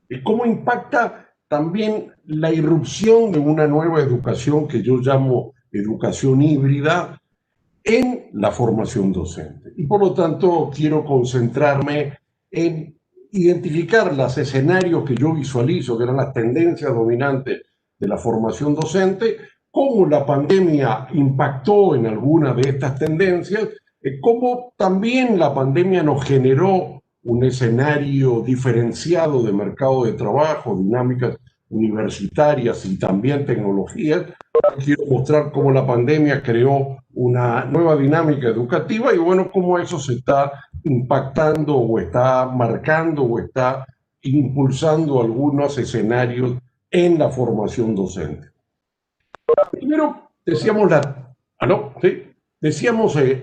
[SPEAKER 3] ¿Y cómo impacta también la irrupción de una nueva educación que yo llamo educación híbrida en la formación docente? Y por lo tanto quiero concentrarme en identificar los escenarios que yo visualizo, que eran las tendencias dominantes de la formación docente, cómo la pandemia impactó en algunas de estas tendencias, cómo también la pandemia nos generó un escenario diferenciado de mercado de trabajo, dinámicas universitarias y también tecnologías. Quiero mostrar cómo la pandemia creó una nueva dinámica educativa y bueno, cómo eso se está impactando o está marcando o está impulsando algunos escenarios en la formación docente. Primero, decíamos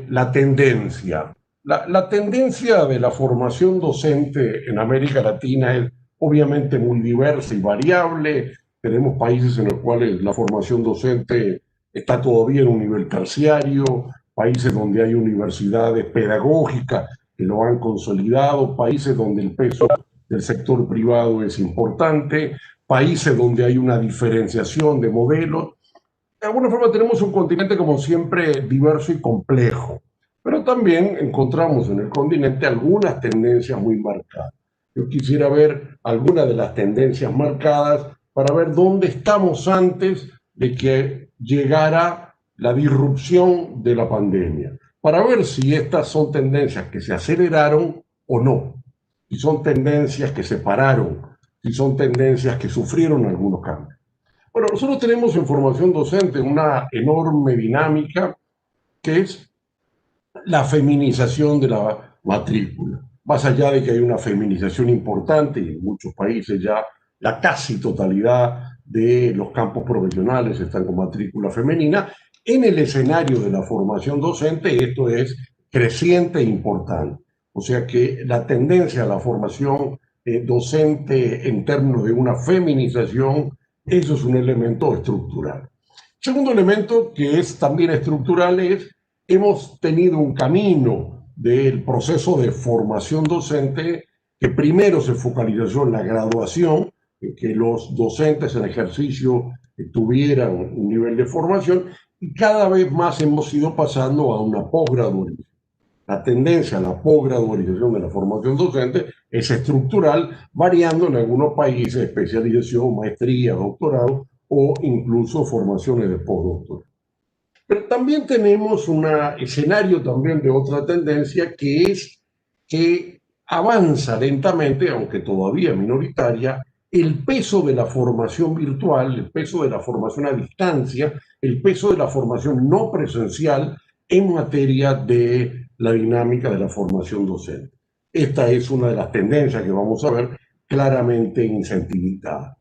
[SPEAKER 3] la tendencia. La tendencia de la formación docente en América Latina es obviamente muy diversa y variable. Tenemos países en los cuales la formación docente está todavía en un nivel terciario, países donde hay universidades pedagógicas que lo han consolidado, países donde el peso del sector privado es importante, países donde hay una diferenciación de modelos. De alguna forma tenemos un continente como siempre diverso y complejo, pero también encontramos en el continente algunas tendencias muy marcadas. Yo quisiera ver algunas de las tendencias marcadas para ver dónde estamos antes de que llegara la disrupción de la pandemia, para ver si estas son tendencias que se aceleraron o no, si son tendencias que se pararon, si son tendencias que sufrieron algunos cambios. Bueno, nosotros tenemos en formación docente una enorme dinámica que es la feminización de la matrícula. Más allá de que hay una feminización importante y en muchos países ya la casi totalidad de los campos profesionales están con matrícula femenina, en el escenario de la formación docente esto es creciente e importante. O sea que la tendencia a la formación docente en términos de una feminización, eso es un elemento estructural. Segundo elemento que es también estructural es hemos tenido un camino del proceso de formación docente que primero se focalizó en la graduación, en que los docentes en ejercicio tuvieran un nivel de formación y cada vez más hemos ido pasando a una posgradualización. La tendencia a la posgradualización de la formación docente es estructural, variando en algunos países especialización, maestría, doctorado o incluso formaciones de postdoctorado. Pero también tenemos un escenario también de otra tendencia que es que avanza lentamente, aunque todavía minoritaria, el peso de la formación virtual, el peso de la formación a distancia, el peso de la formación no presencial en materia de la dinámica de la formación docente. Esta es una de las tendencias que vamos a ver claramente incentivitada.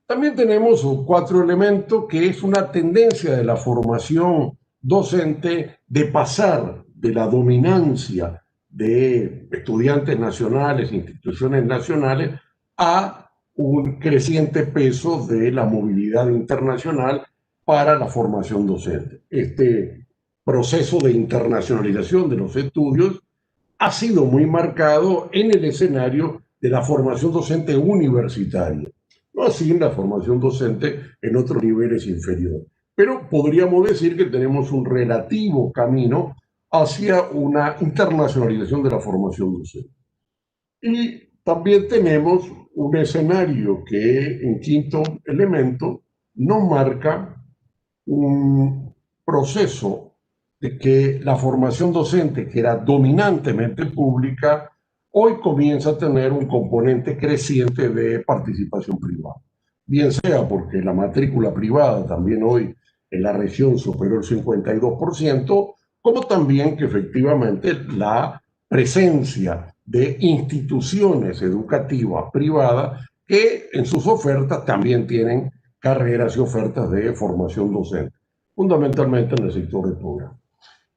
[SPEAKER 3] También tenemos 4 elementos que es una tendencia de la formación docente de pasar de la dominancia de estudiantes nacionales, instituciones nacionales, a un creciente peso de la movilidad internacional para la formación docente. Este proceso de internacionalización de los estudios ha sido muy marcado en el escenario de la formación docente universitaria, no así en la formación docente en otros niveles inferiores. Pero podríamos decir que tenemos un relativo camino hacia una internacionalización de la formación docente. Y también tenemos un escenario que, en quinto elemento, nos marca un proceso de que la formación docente, que era dominantemente pública, hoy comienza a tener un componente creciente de participación privada. Bien sea porque la matrícula privada también hoy en la región superó el 52%, como también que efectivamente la presencia de instituciones educativas privadas que en sus ofertas también tienen carreras y ofertas de formación docente, fundamentalmente en el sector de posgrado.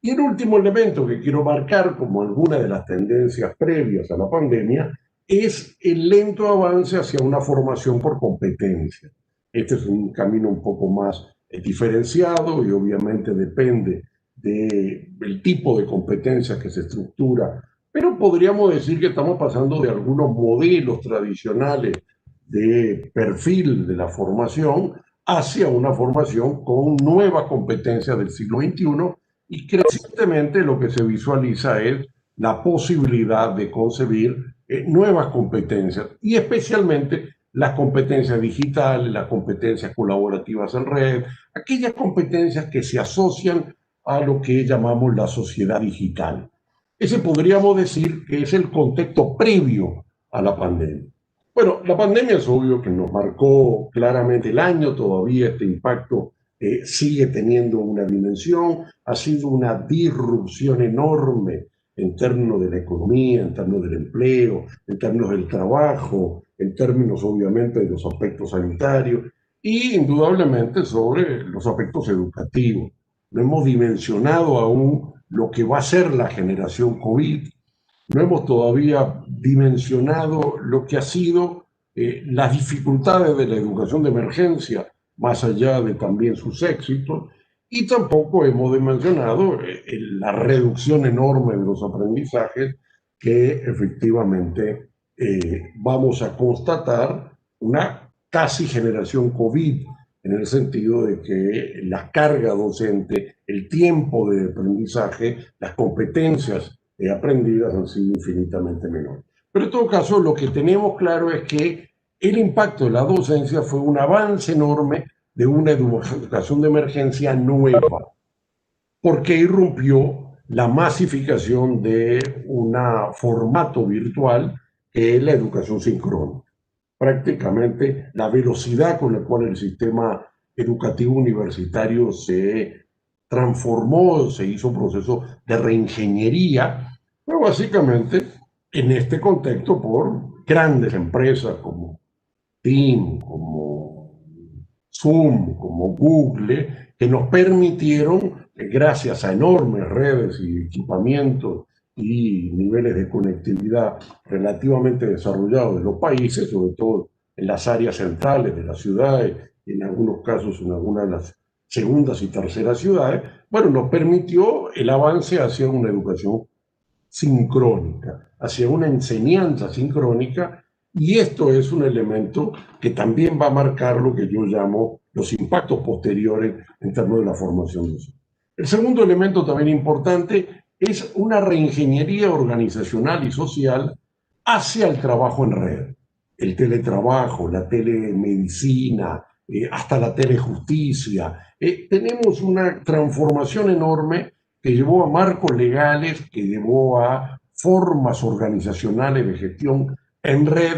[SPEAKER 3] Y el último elemento que quiero marcar como alguna de las tendencias previas a la pandemia es el lento avance hacia una formación por competencia. Este es un camino un poco más diferenciado y obviamente depende del tipo de competencia que se estructura, pero podríamos decir que estamos pasando de algunos modelos tradicionales de perfil de la formación hacia una formación con nuevas competencias del siglo XXI y crecientemente lo que se visualiza es la posibilidad de concebir nuevas competencias y especialmente las competencias digitales, las competencias colaborativas en red, aquellas competencias que se asocian a lo que llamamos la sociedad digital. Ese podríamos decir que es el contexto previo a la pandemia. Bueno, la pandemia es obvio que nos marcó claramente el año, todavía este impacto sigue teniendo una dimensión, ha sido una disrupción enorme en términos de la economía, en términos del empleo, en términos del trabajo, en términos obviamente de los aspectos sanitarios y indudablemente sobre los aspectos educativos. No hemos dimensionado aún lo que va a ser la generación COVID, no hemos todavía dimensionado lo que ha sido las dificultades de la educación de emergencia, más allá de también sus éxitos, y tampoco hemos dimensionado la reducción enorme de los aprendizajes que efectivamente vamos a constatar una casi generación COVID, en el sentido de que la carga docente, el tiempo de aprendizaje, las competencias aprendidas han sido infinitamente menores. Pero en todo caso, lo que tenemos claro es que el impacto de la docencia fue un avance enorme de una educación de emergencia nueva, porque irrumpió la masificación de un formato virtual que es la educación sincrónica. Prácticamente la velocidad con la cual el sistema educativo universitario se transformó, se hizo un proceso de reingeniería, pero básicamente en este contexto por grandes empresas como Team, como Zoom, como Google, que nos permitieron, gracias a enormes redes y equipamientos y niveles de conectividad relativamente desarrollados de los países, sobre todo en las áreas centrales de las ciudades, y en algunos casos en algunas de las segundas y terceras ciudades, bueno, nos permitió el avance hacia una educación sincrónica, hacia una enseñanza sincrónica, y esto es un elemento que también va a marcar lo que yo llamo los impactos posteriores en términos de la formación docente. El segundo elemento también importante es una reingeniería organizacional y social hacia el trabajo en red. El teletrabajo, la telemedicina, hasta la telejusticia. Tenemos una transformación enorme que llevó a marcos legales, que llevó a formas organizacionales de gestión en red,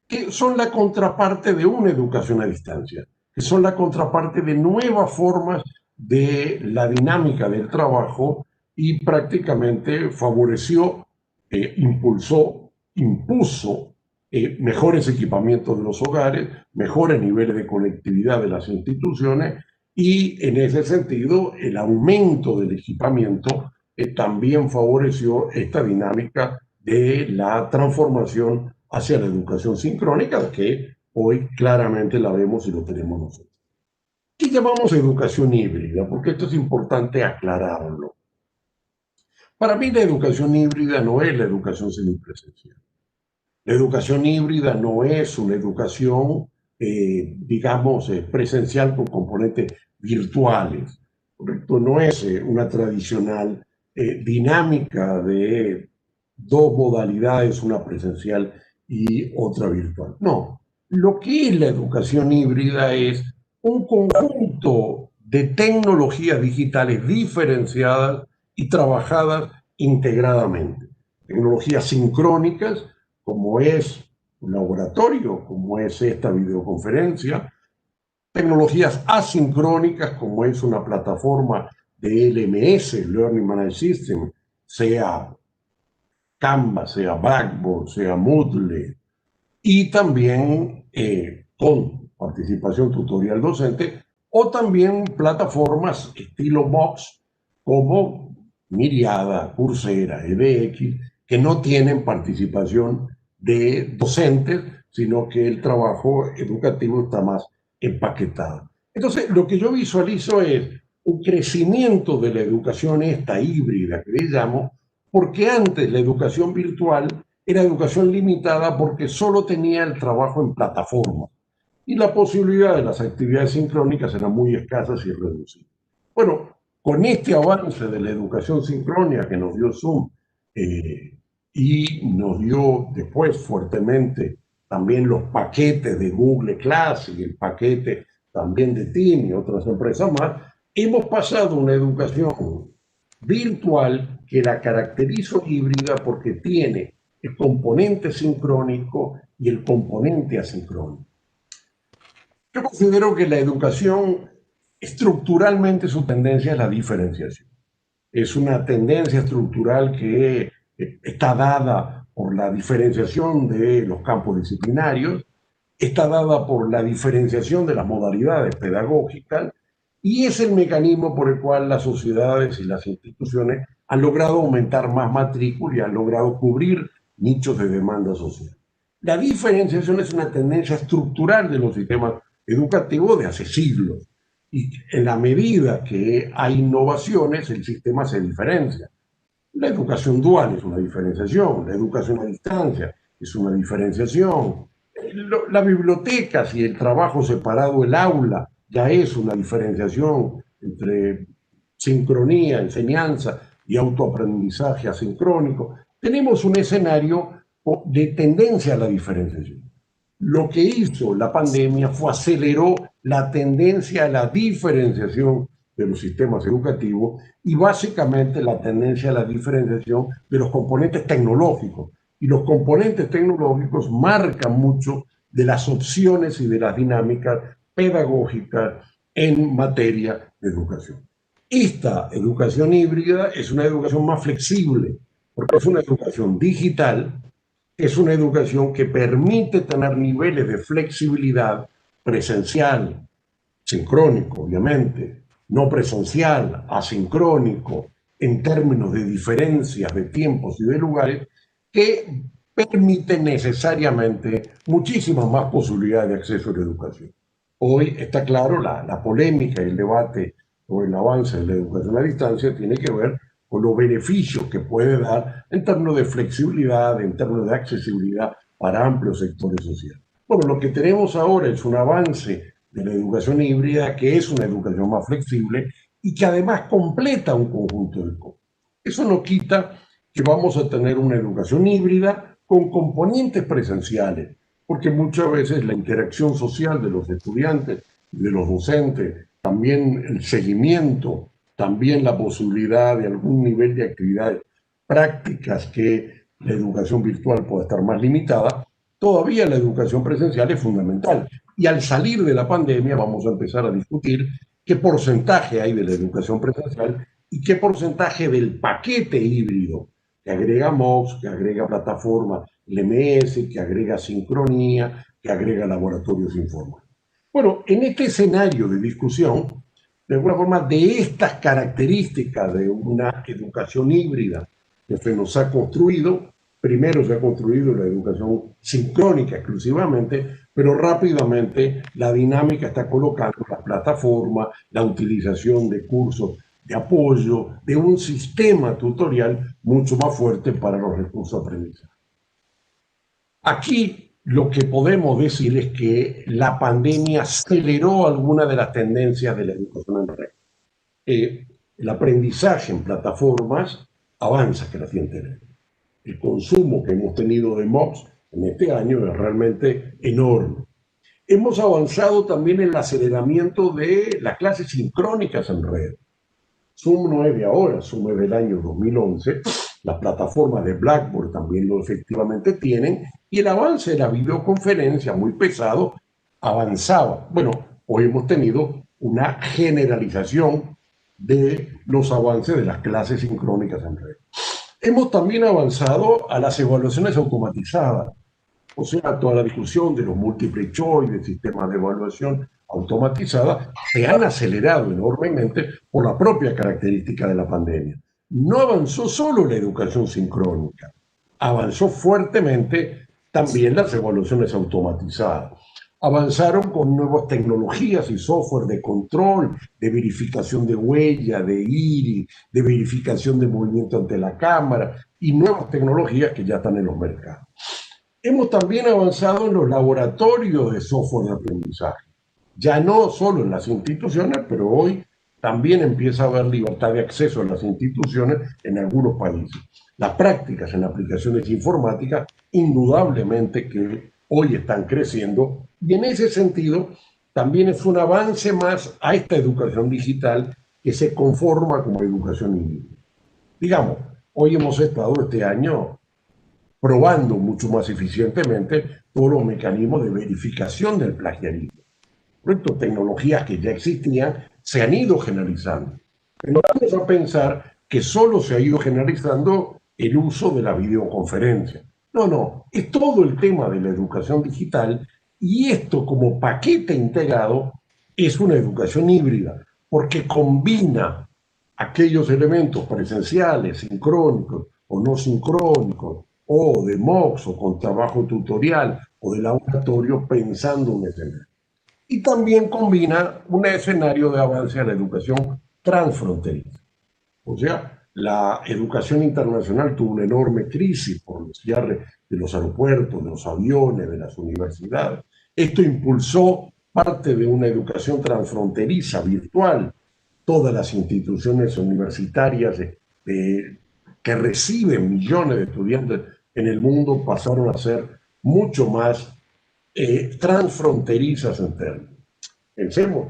[SPEAKER 3] que son la contraparte de una educación a distancia, que son la contraparte de nuevas formas de la dinámica del trabajo y prácticamente favoreció, impulsó, impuso mejores equipamientos de los hogares, mejores niveles de conectividad de las instituciones y en ese sentido el aumento del equipamiento también favoreció esta dinámica de la transformación hacia la educación sincrónica que hoy claramente la vemos y lo tenemos nosotros. ¿Qué llamamos educación híbrida? Porque esto es importante aclararlo. Para mí la educación híbrida no es la educación semipresencial. La educación híbrida no es una educación, digamos, presencial con componentes virtuales. ¿Correcto? No es una tradicional dinámica de dos modalidades, una presencial y otra virtual. No, lo que es la educación híbrida es un conjunto de tecnologías digitales diferenciadas y trabajadas integradamente. Tecnologías sincrónicas, como es un laboratorio, como es esta videoconferencia, tecnologías asincrónicas, como es una plataforma de LMS, Learning Management System, sea Canva, sea Blackboard, sea Moodle, y también con participación tutorial docente, o también plataformas estilo Box, como Miriada, Coursera, edX, que no tienen participación de docentes, sino que el trabajo educativo está más empaquetado. Entonces, lo que yo visualizo es un crecimiento de la educación esta híbrida, que le llamo, porque antes la educación virtual era educación limitada porque solo tenía el trabajo en plataforma y la posibilidad de las actividades sincrónicas eran muy escasas y reducidas. Bueno, con este avance de la educación sincrónica que nos dio Zoom y nos dio después fuertemente también los paquetes de Google Class y el paquete también de Team y otras empresas más, hemos pasado a una educación virtual que la caracterizo híbrida porque tiene el componente sincrónico y el componente asincrónico. Yo considero que la educación estructuralmente su tendencia es la diferenciación. Es una tendencia estructural que está dada por la diferenciación de los campos disciplinarios, está dada por la diferenciación de las modalidades pedagógicas y es el mecanismo por el cual las sociedades y las instituciones han logrado aumentar más matrícula y han logrado cubrir nichos de demanda social. La diferenciación es una tendencia estructural de los sistemas educativos de hace siglos. Y en la medida que hay innovaciones, el sistema se diferencia. La educación dual es una diferenciación, la educación a distancia es una diferenciación, las bibliotecas y el trabajo separado del aula ya es una diferenciación entre sincronía, enseñanza y autoaprendizaje asincrónico. Tenemos un escenario de tendencia a la diferenciación. Lo que hizo la pandemia fue aceleró la tendencia a la diferenciación de los sistemas educativos y básicamente la tendencia a la diferenciación de los componentes tecnológicos. Y los componentes tecnológicos marcan mucho de las opciones y de las dinámicas pedagógicas en materia de educación. Esta educación híbrida es una educación más flexible, porque es una educación digital, es una educación que permite tener niveles de flexibilidad presencial, sincrónico, obviamente, no presencial, asincrónico, en términos de diferencias de tiempos y de lugares, que permiten necesariamente muchísimas más posibilidades de acceso a la educación. Hoy está claro, la polémica y el debate sobre el avance de la educación a distancia tiene que ver con los beneficios que puede dar en términos de flexibilidad, en términos de accesibilidad para amplios sectores sociales. Bueno, lo que tenemos ahora es un avance de la educación híbrida, que es una educación más flexible y que además completa un conjunto de cosas. Eso no quita que vamos a tener una educación híbrida con componentes presenciales, porque muchas veces la interacción social de los estudiantes, de los docentes, también el seguimiento, también la posibilidad de algún nivel de actividades prácticas que la educación virtual pueda estar más limitada, todavía la educación presencial es fundamental. Y al salir de la pandemia vamos a empezar a discutir qué porcentaje hay de la educación presencial y qué porcentaje del paquete híbrido que agrega MOOCs, que agrega plataforma LMS, que agrega sincronía, que agrega laboratorios informales. Bueno, en este escenario de discusión, de alguna forma, de estas características de una educación híbrida que se nos ha construido, primero se ha construido la educación sincrónica exclusivamente, pero rápidamente la dinámica está colocando la plataforma, la utilización de cursos de apoyo, de un sistema tutorial mucho más fuerte para los recursos de aprendizaje. Aquí lo que podemos decir es que la pandemia aceleró algunas de las tendencias de la educación en red. El aprendizaje en plataformas avanza crecientemente. El consumo que hemos tenido de MOOCs en este año es realmente enorme. Hemos avanzado también en el aceleramiento de las clases sincrónicas en red. Zoom no es de ahora, Zoom es del año 2011. Las plataformas de Blackboard también lo efectivamente tienen. Y el avance de la videoconferencia, muy pesado, avanzaba. Bueno, hoy hemos tenido una generalización de los avances de las clases sincrónicas en red. Hemos también avanzado a las evaluaciones automatizadas. O sea, toda la discusión de los multiple choice, del sistema de evaluación automatizada, se han acelerado enormemente por la propia característica de la pandemia. No avanzó solo la educación sincrónica, avanzó fuertemente también las evaluaciones automatizadas. Avanzaron con nuevas tecnologías y software de control, de verificación de huella, de iris, de verificación de movimiento ante la cámara y nuevas tecnologías que ya están en los mercados. Hemos también avanzado en los laboratorios de software de aprendizaje. Ya no solo en las instituciones, pero hoy también empieza a haber libertad de acceso a las instituciones en algunos países. Las prácticas en aplicaciones informáticas, indudablemente que hoy están creciendo, y en ese sentido también es un avance más a esta educación digital que se conforma como educación híbrida. Digamos, hoy hemos estado este año probando mucho más eficientemente todos los mecanismos de verificación del plagiarismo. Estas tecnologías que ya existían se han ido generalizando. Pero vamos a pensar que solo se ha ido generalizando el uso de la videoconferencia. No, es todo el tema de la educación digital, y esto como paquete integrado es una educación híbrida, porque combina aquellos elementos presenciales, sincrónicos o no sincrónicos, o de MOOCs o con trabajo tutorial o de laboratorio, pensando un escenario. Y también combina un escenario de avance a la educación transfronteriza. O sea, la educación internacional tuvo una enorme crisis por el cierre de los aeropuertos, de los aviones, de las universidades. Esto impulsó parte de una educación transfronteriza, virtual. Todas las instituciones universitarias que reciben millones de estudiantes en el mundo pasaron a ser mucho más transfronterizas en términos. Pensemos,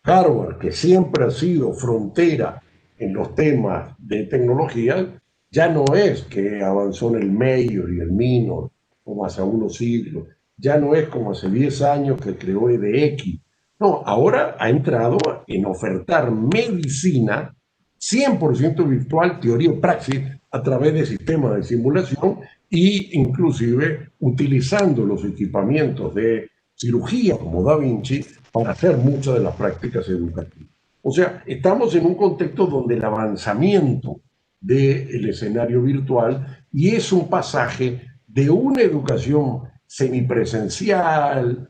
[SPEAKER 3] Harvard, que siempre ha sido frontera en los temas de tecnología, ya no es que avanzó en el Major y el Minor como hace unos siglos, ya no es como hace 10 años que creó EDX. No, ahora ha entrado en ofertar medicina 100% virtual, teoría y praxis, a través de sistemas de simulación e inclusive utilizando los equipamientos de cirugía como Da Vinci para hacer muchas de las prácticas educativas. O sea, estamos en un contexto donde el avanzamiento del escenario virtual, y es un pasaje de una educación semipresencial,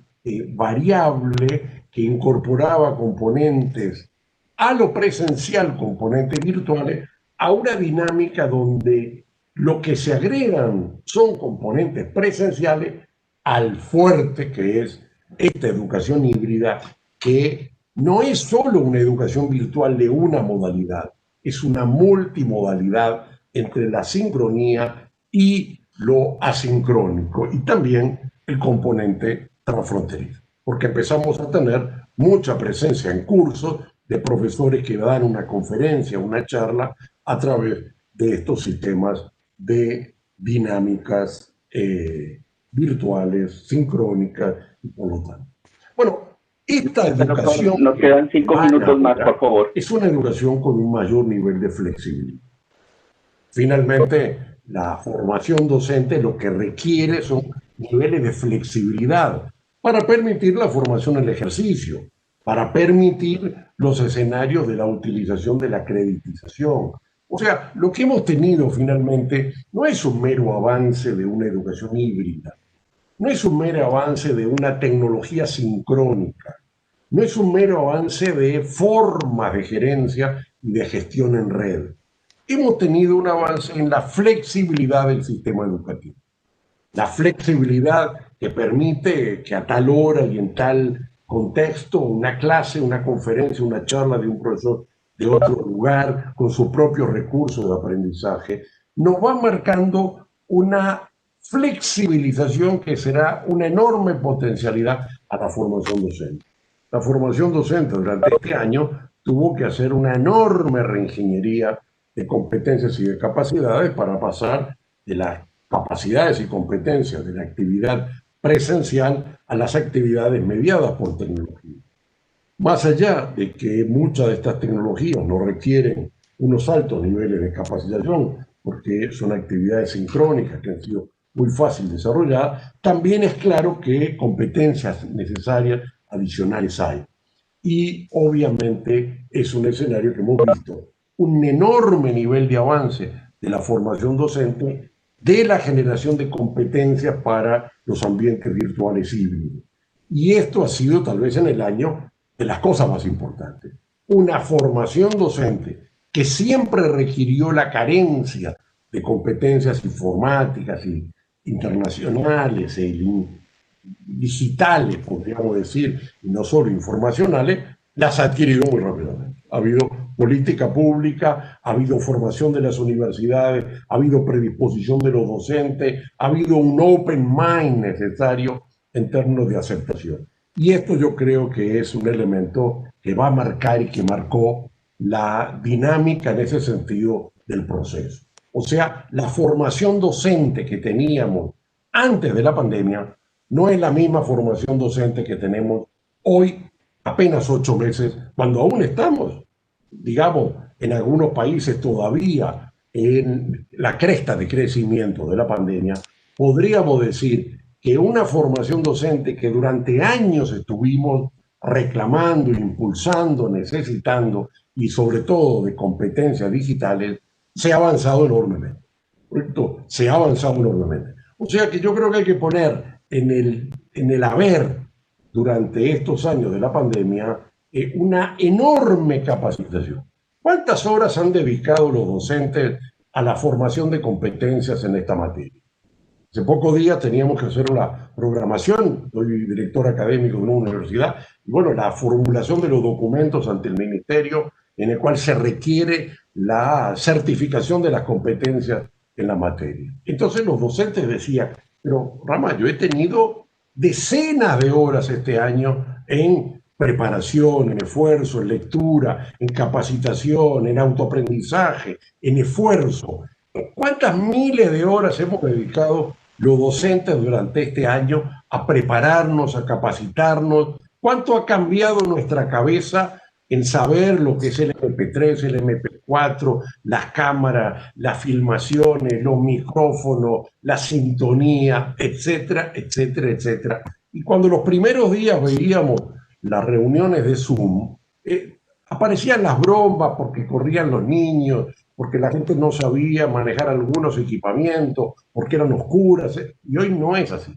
[SPEAKER 3] variable, que incorporaba componentes a lo presencial, componentes virtuales, a una dinámica donde lo que se agregan son componentes presenciales al fuerte que es esta educación híbrida, que no es solo una educación virtual de una modalidad, es una multimodalidad entre la sincronía y lo asincrónico, y también el componente transfronterizo, porque empezamos a tener mucha presencia en cursos de profesores que dan una conferencia, una charla a través de estos sistemas de dinámicas virtuales, sincrónicas, y por lo tanto. Bueno, esta educación...
[SPEAKER 1] Nos quedan 5 minutos más, por favor.
[SPEAKER 3] Es una educación con un mayor nivel de flexibilidad. Finalmente, la formación docente lo que requiere son niveles de flexibilidad para permitir la formación en el ejercicio, para permitir los escenarios de la utilización de la creditización. O sea, lo que hemos tenido finalmente no es un mero avance de una educación híbrida, no es un mero avance de una tecnología sincrónica, no es un mero avance de formas de gerencia y de gestión en red. Hemos tenido un avance en la flexibilidad del sistema educativo. La flexibilidad que permite que a tal hora y en tal contexto, una clase, una conferencia, una charla de un profesor de otro lugar, con su propio recurso de aprendizaje, nos va marcando una flexibilización que será una enorme potencialidad a la formación docente. La formación docente durante este año tuvo que hacer una enorme reingeniería de competencias y de capacidades para pasar de las capacidades y competencias de la actividad presencial a las actividades mediadas por tecnología. Más allá de que muchas de estas tecnologías no requieren unos altos niveles de capacitación, porque son actividades sincrónicas que han sido muy fáciles de desarrollar, también es claro que competencias necesarias adicionales hay. Y obviamente es un escenario que hemos visto un enorme nivel de avance de la formación docente, de la generación de competencias para los ambientes virtuales híbridos. Y esto ha sido tal vez en el año de las cosas más importantes. Una formación docente que siempre requirió la carencia de competencias informáticas y internacionales e digitales, podríamos decir, y no solo informacionales, las ha adquirido muy rápidamente. Ha habido política pública, ha habido formación de las universidades, ha habido predisposición de los docentes, ha habido un open mind necesario en términos de aceptación. Y esto yo creo que es un elemento que va a marcar y que marcó la dinámica en ese sentido del proceso. O sea, la formación docente que teníamos antes de la pandemia no es la misma formación docente que tenemos hoy, apenas 8 meses, cuando aún estamos, digamos, en algunos países todavía en la cresta de crecimiento de la pandemia. Podríamos decir que una formación docente que durante años estuvimos reclamando, impulsando, necesitando y sobre todo de competencias digitales, se ha avanzado enormemente. ¿Correcto? Se ha avanzado enormemente. O sea que yo creo que hay que poner en el haber durante estos años de la pandemia una enorme capacitación. ¿Cuántas horas han dedicado los docentes a la formación de competencias en esta materia? Hace pocos días teníamos que hacer una programación, soy director académico de una universidad, y bueno, la formulación de los documentos ante el ministerio en el cual se requiere la certificación de las competencias en la materia. Entonces los docentes decían, pero Rama, yo he tenido decenas de horas este año en preparación, en esfuerzo, en lectura, en capacitación, en autoaprendizaje, en esfuerzo. ¿Cuántas miles de horas hemos dedicado los docentes durante este año a prepararnos, a capacitarnos? ¿Cuánto ha cambiado nuestra cabeza en saber lo que es el MP3, el MP4, las cámaras, las filmaciones, los micrófonos, la sintonía, etcétera, etcétera, etcétera? Y cuando los primeros días veíamos las reuniones de Zoom, aparecían las bromas porque corrían los niños, porque la gente no sabía manejar algunos equipamientos, porque eran oscuras, y hoy no es así.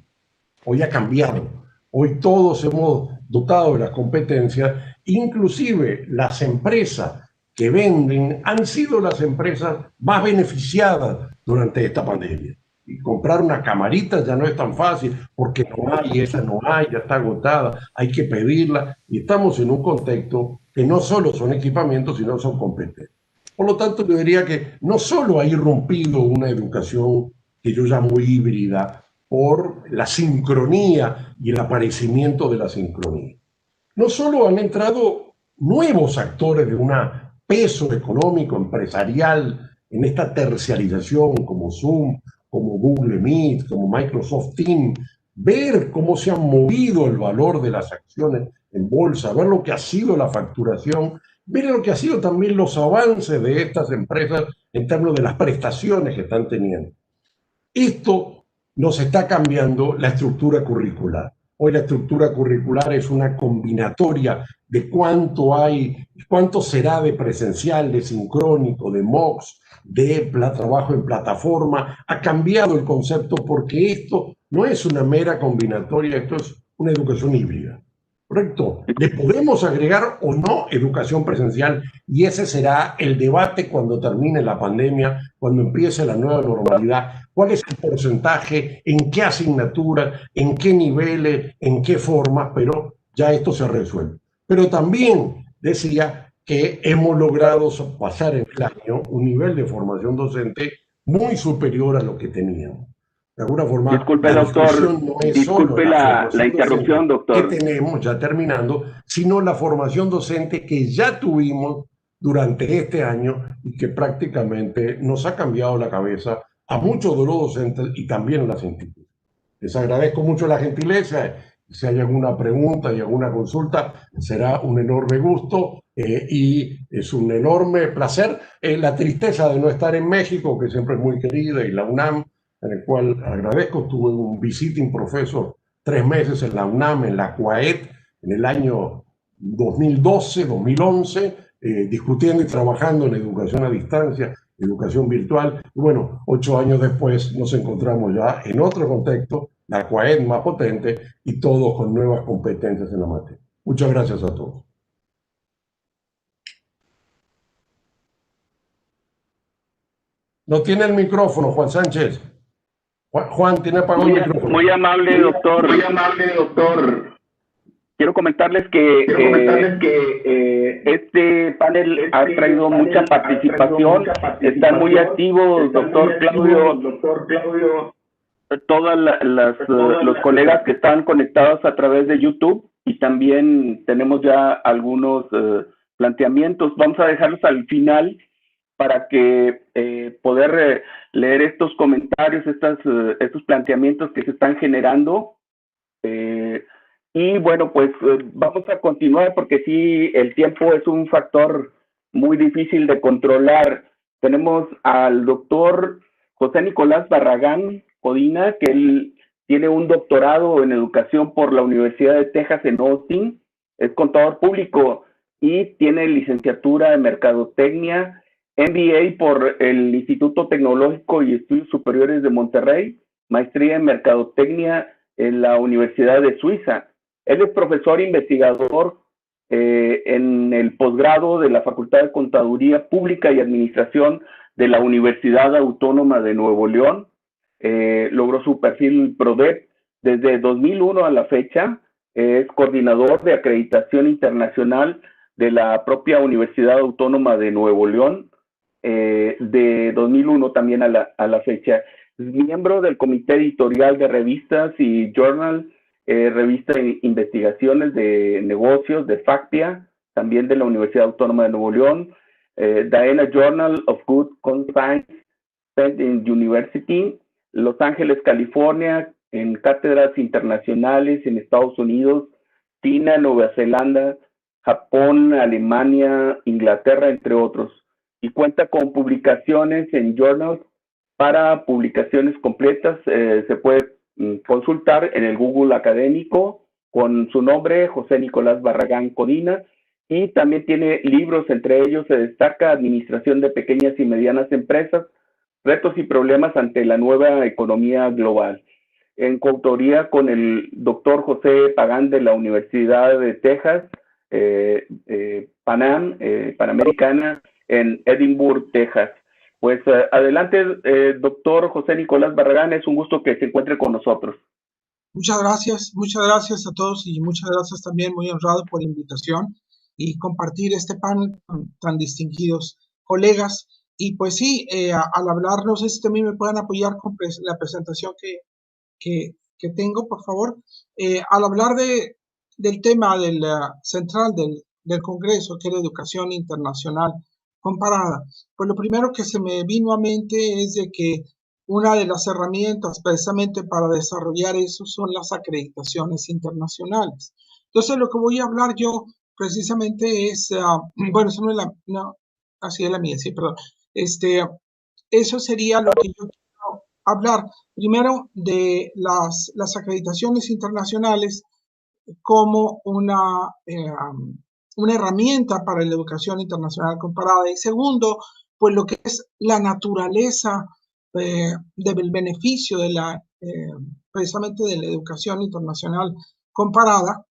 [SPEAKER 3] Hoy ha cambiado. Hoy todos hemos dotado de las competencias, inclusive las empresas que venden han sido las empresas más beneficiadas durante esta pandemia. Y comprar una camarita ya no es tan fácil porque no hay, esa no hay, ya está agotada, hay que pedirla y estamos en un contexto que no solo son equipamientos, sino son competencias. Por lo tanto, yo diría que no solo ha irrumpido una educación que yo llamo híbrida por la sincronía y el aparecimiento de la sincronía. No solo han entrado nuevos actores de un peso económico, empresarial, en esta terciarización como Zoom, como Google Meet, como Microsoft Teams, ver cómo se ha movido el valor de las acciones en bolsa, ver lo que ha sido la facturación, ver lo que ha sido también los avances de estas empresas en términos de las prestaciones que están teniendo. Esto nos está cambiando la estructura curricular. Hoy la estructura curricular es una combinatoria de cuánto será de presencial, de sincrónico, de MOOCs, de trabajo en plataforma. Ha cambiado el concepto porque esto no es una mera combinatoria, esto es una educación híbrida. ¿Correcto? Le podemos agregar o no educación presencial y ese será el debate cuando termine la pandemia, cuando empiece la nueva normalidad. ¿Cuál es el porcentaje? ¿En qué asignaturas? ¿En qué niveles? ¿En qué formas? Pero ya esto se resuelve. Pero también decía que hemos logrado pasar en el año un nivel de formación docente muy superior a lo que teníamos. De alguna forma,
[SPEAKER 1] disculpe, doctor,
[SPEAKER 3] no es
[SPEAKER 1] disculpe la interrupción, doctor.
[SPEAKER 3] Que tenemos, ya terminando, sino la formación docente que ya tuvimos durante este año y que prácticamente nos ha cambiado la cabeza a muchos de los docentes y también a las instituciones. Les agradezco mucho la gentileza. Si hay alguna pregunta y alguna consulta, será un enorme gusto y es un enorme placer. La tristeza de no estar en México, que siempre es muy querida, y la UNAM, en el cual agradezco. Tuve un visiting professor 3 meses en la UNAM, en la CUAET, en el año 2012, 2011, discutiendo y trabajando en educación a distancia, educación virtual. Y bueno, 8 años después nos encontramos ya en otro contexto, la CUAET más potente y todos con nuevas competencias en la materia. Muchas gracias a todos. No tiene el micrófono, Juan Sánchez. Juan, tiene apagado el micrófono.
[SPEAKER 1] Muy amable, doctor. Muy amable, doctor. Quiero comentarles que este panel ha traído mucha participación. Están muy activos, doctor Claudio, todos los colegas que están conectados a través de YouTube, y también tenemos ya algunos planteamientos. Vamos a dejarlos al final para que poder leer estos comentarios, estos planteamientos que se están generando. Y bueno, pues vamos a continuar porque sí, el tiempo es un factor muy difícil de controlar. Tenemos al doctor José Nicolás Barragán Codina, que él tiene un doctorado en educación por la Universidad de Texas en Austin, es contador público y tiene licenciatura en Mercadotecnia, MBA por el Instituto Tecnológico y Estudios Superiores de Monterrey, maestría en Mercadotecnia en la Universidad de Suiza. Él es profesor investigador en el posgrado de la Facultad de Contaduría Pública y Administración de la Universidad Autónoma de Nuevo León. Logró su perfil PRODEP desde 2001 a la fecha. Es coordinador de acreditación internacional de la propia Universidad Autónoma de Nuevo León, de 2001 también a la fecha. Es miembro del comité editorial de revistas y journal, revista de investigaciones de negocios de FACTIA, también de la Universidad Autónoma de Nuevo León, Diana Journal of Good Conscience University, Los Ángeles, California, en cátedras internacionales en Estados Unidos, China, Nueva Zelanda, Japón, Alemania, Inglaterra, entre otros. Y cuenta con publicaciones en journals. Para publicaciones completas se puede consultar en el Google académico con su nombre, José Nicolás Barragán Codina, y también tiene libros, entre ellos se destaca Administración de Pequeñas y Medianas Empresas, Retos y Problemas ante la Nueva Economía Global, en coautoría con el doctor José Pagán de la Universidad de Texas, Panamericana, en Edinburgh, Texas. Pues adelante, doctor José Nicolás Barragán, es un gusto que se encuentre con nosotros.
[SPEAKER 8] Muchas gracias a todos y muchas gracias también, muy honrado por la invitación y compartir este panel con tan distinguidos colegas. Y pues sí, al hablar, no sé si también me pueden apoyar con la presentación que tengo, por favor. Al hablar del tema central del Congreso, que es la educación internacional comparada, pues lo primero que se me vino a mente es de que una de las herramientas precisamente para desarrollar eso son las acreditaciones internacionales. Entonces, lo que voy a hablar yo precisamente es, bueno, eso no es así es la mía, sí, perdón. Eso sería lo que yo quiero hablar. Primero, de las acreditaciones internacionales como una herramienta para la educación internacional comparada. Y segundo, pues lo que es la naturaleza del beneficio precisamente de la educación internacional comparada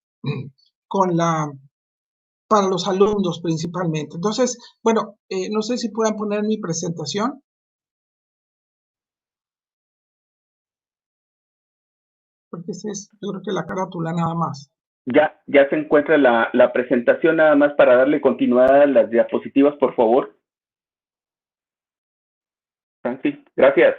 [SPEAKER 8] para los alumnos principalmente. Entonces, bueno, no sé si puedan poner mi presentación. Porque yo creo que la carátula nada más.
[SPEAKER 1] Ya se encuentra la presentación, nada más para darle continuidad a las diapositivas, por favor. Sí, gracias.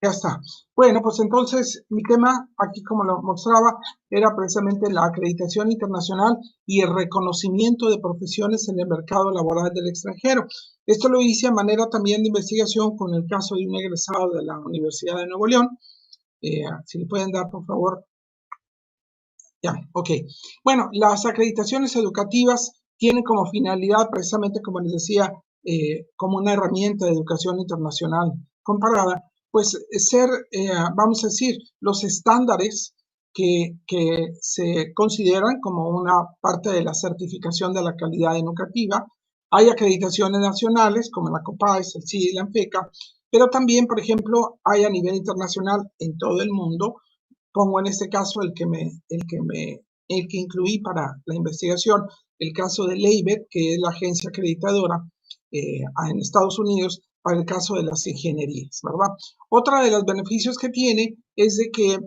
[SPEAKER 8] Ya está. Bueno, pues entonces mi tema aquí, como lo mostraba, era precisamente la acreditación internacional y el reconocimiento de profesiones en el mercado laboral del extranjero. Esto lo hice a manera también de investigación con el caso de un egresado de la Universidad de Nuevo León. Si le pueden dar, por favor. Ya, ok. Bueno, las acreditaciones educativas tienen como finalidad, precisamente como les decía, como una herramienta de educación internacional comparada, pues ser, vamos a decir, los estándares que se consideran como una parte de la certificación de la calidad educativa. Hay acreditaciones nacionales como la COPAES, el CIE y la ANFECA, pero también, por ejemplo, hay a nivel internacional en todo el mundo. Pongo en este caso el que incluí para la investigación, el caso de LABET, que es la agencia acreditadora en Estados Unidos para el caso de las ingenierías, ¿verdad? Otra de los beneficios que tiene es de que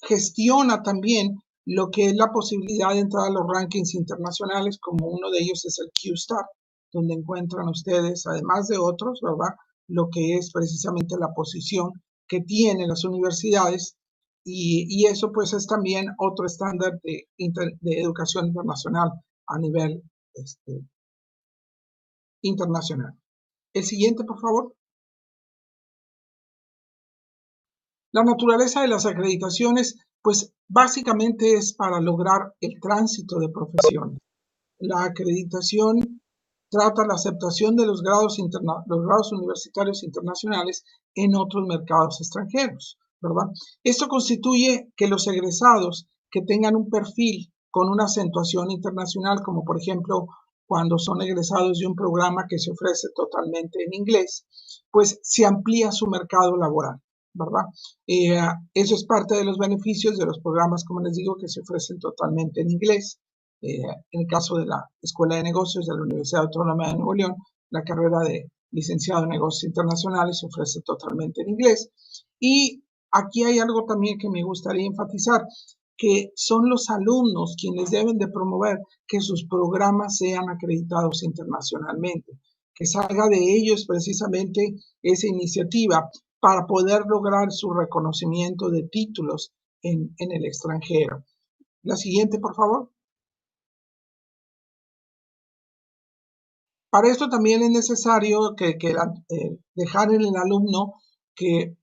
[SPEAKER 8] gestiona también lo que es la posibilidad de entrar a los rankings internacionales, como uno de ellos es el Q-Star, donde encuentran ustedes, además de otros, ¿verdad?, lo que es precisamente la posición que tienen las universidades, y eso pues es también otro estándar de educación internacional a nivel internacional. El siguiente, por favor. La naturaleza de las acreditaciones, pues básicamente es para lograr el tránsito de profesiones. La acreditación trata la aceptación de los grados universitarios internacionales en otros mercados extranjeros, ¿verdad? Esto constituye que los egresados que tengan un perfil con una acentuación internacional, como por ejemplo cuando son egresados de un programa que se ofrece totalmente en inglés, pues se amplía su mercado laboral, ¿verdad? Eso es parte de los beneficios de los programas, como les digo, que se ofrecen totalmente en inglés. En el caso de la Escuela de Negocios de la Universidad Autónoma de Nuevo León, la carrera de licenciado en Negocios Internacionales se ofrece totalmente en inglés. Y aquí hay algo también que me gustaría enfatizar, que son los alumnos quienes deben de promover que sus programas sean acreditados internacionalmente, que salga de ellos precisamente esa iniciativa para poder lograr su reconocimiento de títulos en el extranjero. La siguiente, por favor. Para esto también es necesario dejar en el alumno que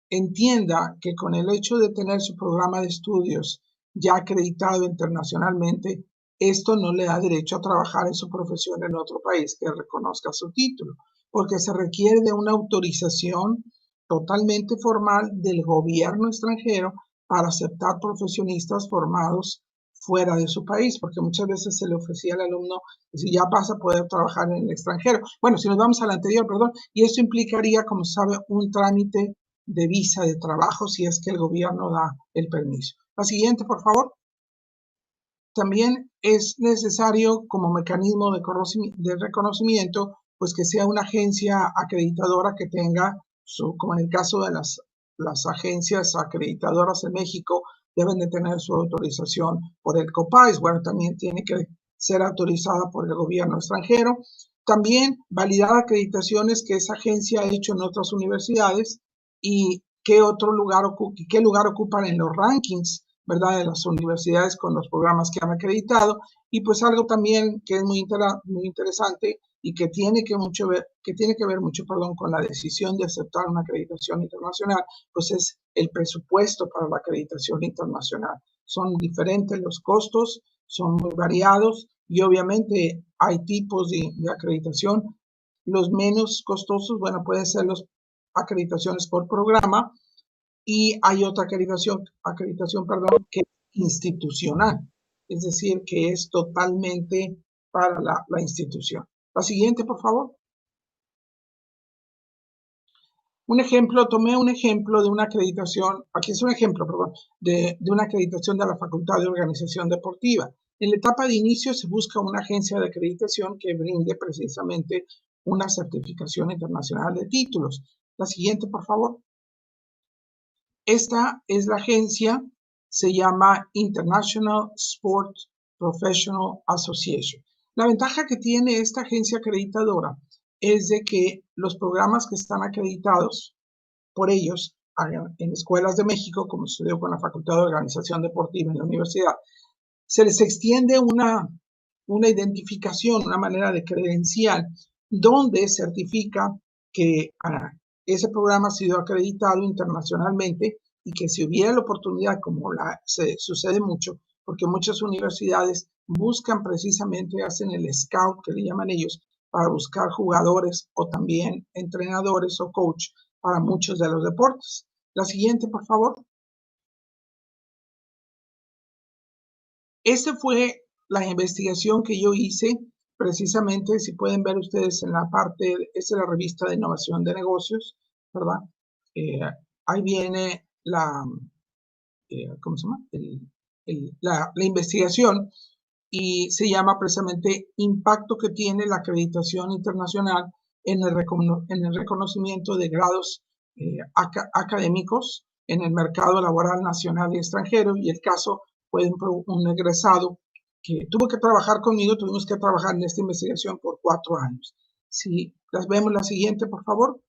[SPEAKER 8] entienda que con el hecho de tener su programa de estudios ya acreditado internacionalmente, esto no le da derecho a trabajar en su profesión en otro país que reconozca su título, porque se requiere de una autorización totalmente formal del gobierno extranjero para aceptar profesionistas formados fuera de su país, porque muchas veces se le ofrecía al alumno si ya vas a poder trabajar en el extranjero. Bueno, si nos vamos al anterior, perdón, y esto implicaría, como sabe, un trámite de visa de trabajo si es que el gobierno da el permiso. La siguiente, por favor. También es necesario como mecanismo de reconocimiento, pues que sea una agencia acreditadora que tenga, como en el caso de las agencias acreditadoras en México, deben de tener su autorización por el COPAIS. Bueno, también tiene que ser autorizada por el gobierno extranjero. También validar acreditaciones que esa agencia ha hecho en otras universidades y qué lugar ocupan en los rankings, ¿verdad?, de las universidades con los programas que han acreditado. Y pues algo también que es muy interesante y que tiene que ver mucho con la decisión de aceptar una acreditación internacional, pues es el presupuesto para la acreditación internacional. Son diferentes los costos, son muy variados y obviamente hay tipos de acreditación. Los menos costosos, bueno, pueden ser las acreditaciones por programa, y hay otra acreditación, que es institucional, es decir, que es totalmente para la institución. La siguiente, por favor. Tomé un ejemplo de una acreditación, aquí es un ejemplo, perdón, de una acreditación de la Facultad de Organización Deportiva. En la etapa de inicio se busca una agencia de acreditación que brinde precisamente una certificación internacional de títulos. La siguiente, por favor. Esta es la agencia, se llama International Sport Professional Association. La ventaja que tiene esta agencia acreditadora es de que los programas que están acreditados por ellos en escuelas de México, como sucedió con la Facultad de Organización Deportiva en la universidad, se les extiende una identificación, una manera de credencial, donde certifica que ese programa ha sido acreditado internacionalmente y que si hubiera la oportunidad, como sucede mucho, porque muchas universidades buscan precisamente, hacen el scout, que le llaman ellos, para buscar jugadores o también entrenadores o coach para muchos de los deportes. La siguiente, por favor. Esa fue la investigación que yo hice, precisamente, si pueden ver ustedes en la parte, esta es la revista de innovación de negocios, ¿verdad? Ahí viene ¿cómo se llama? La investigación, y se llama precisamente impacto que tiene la acreditación internacional en el reconocimiento de grados académicos en el mercado laboral nacional y extranjero, y el caso un egresado que tuvo que trabajar conmigo, tuvimos que trabajar en esta investigación por 4 años. Si las vemos la siguiente, por favor.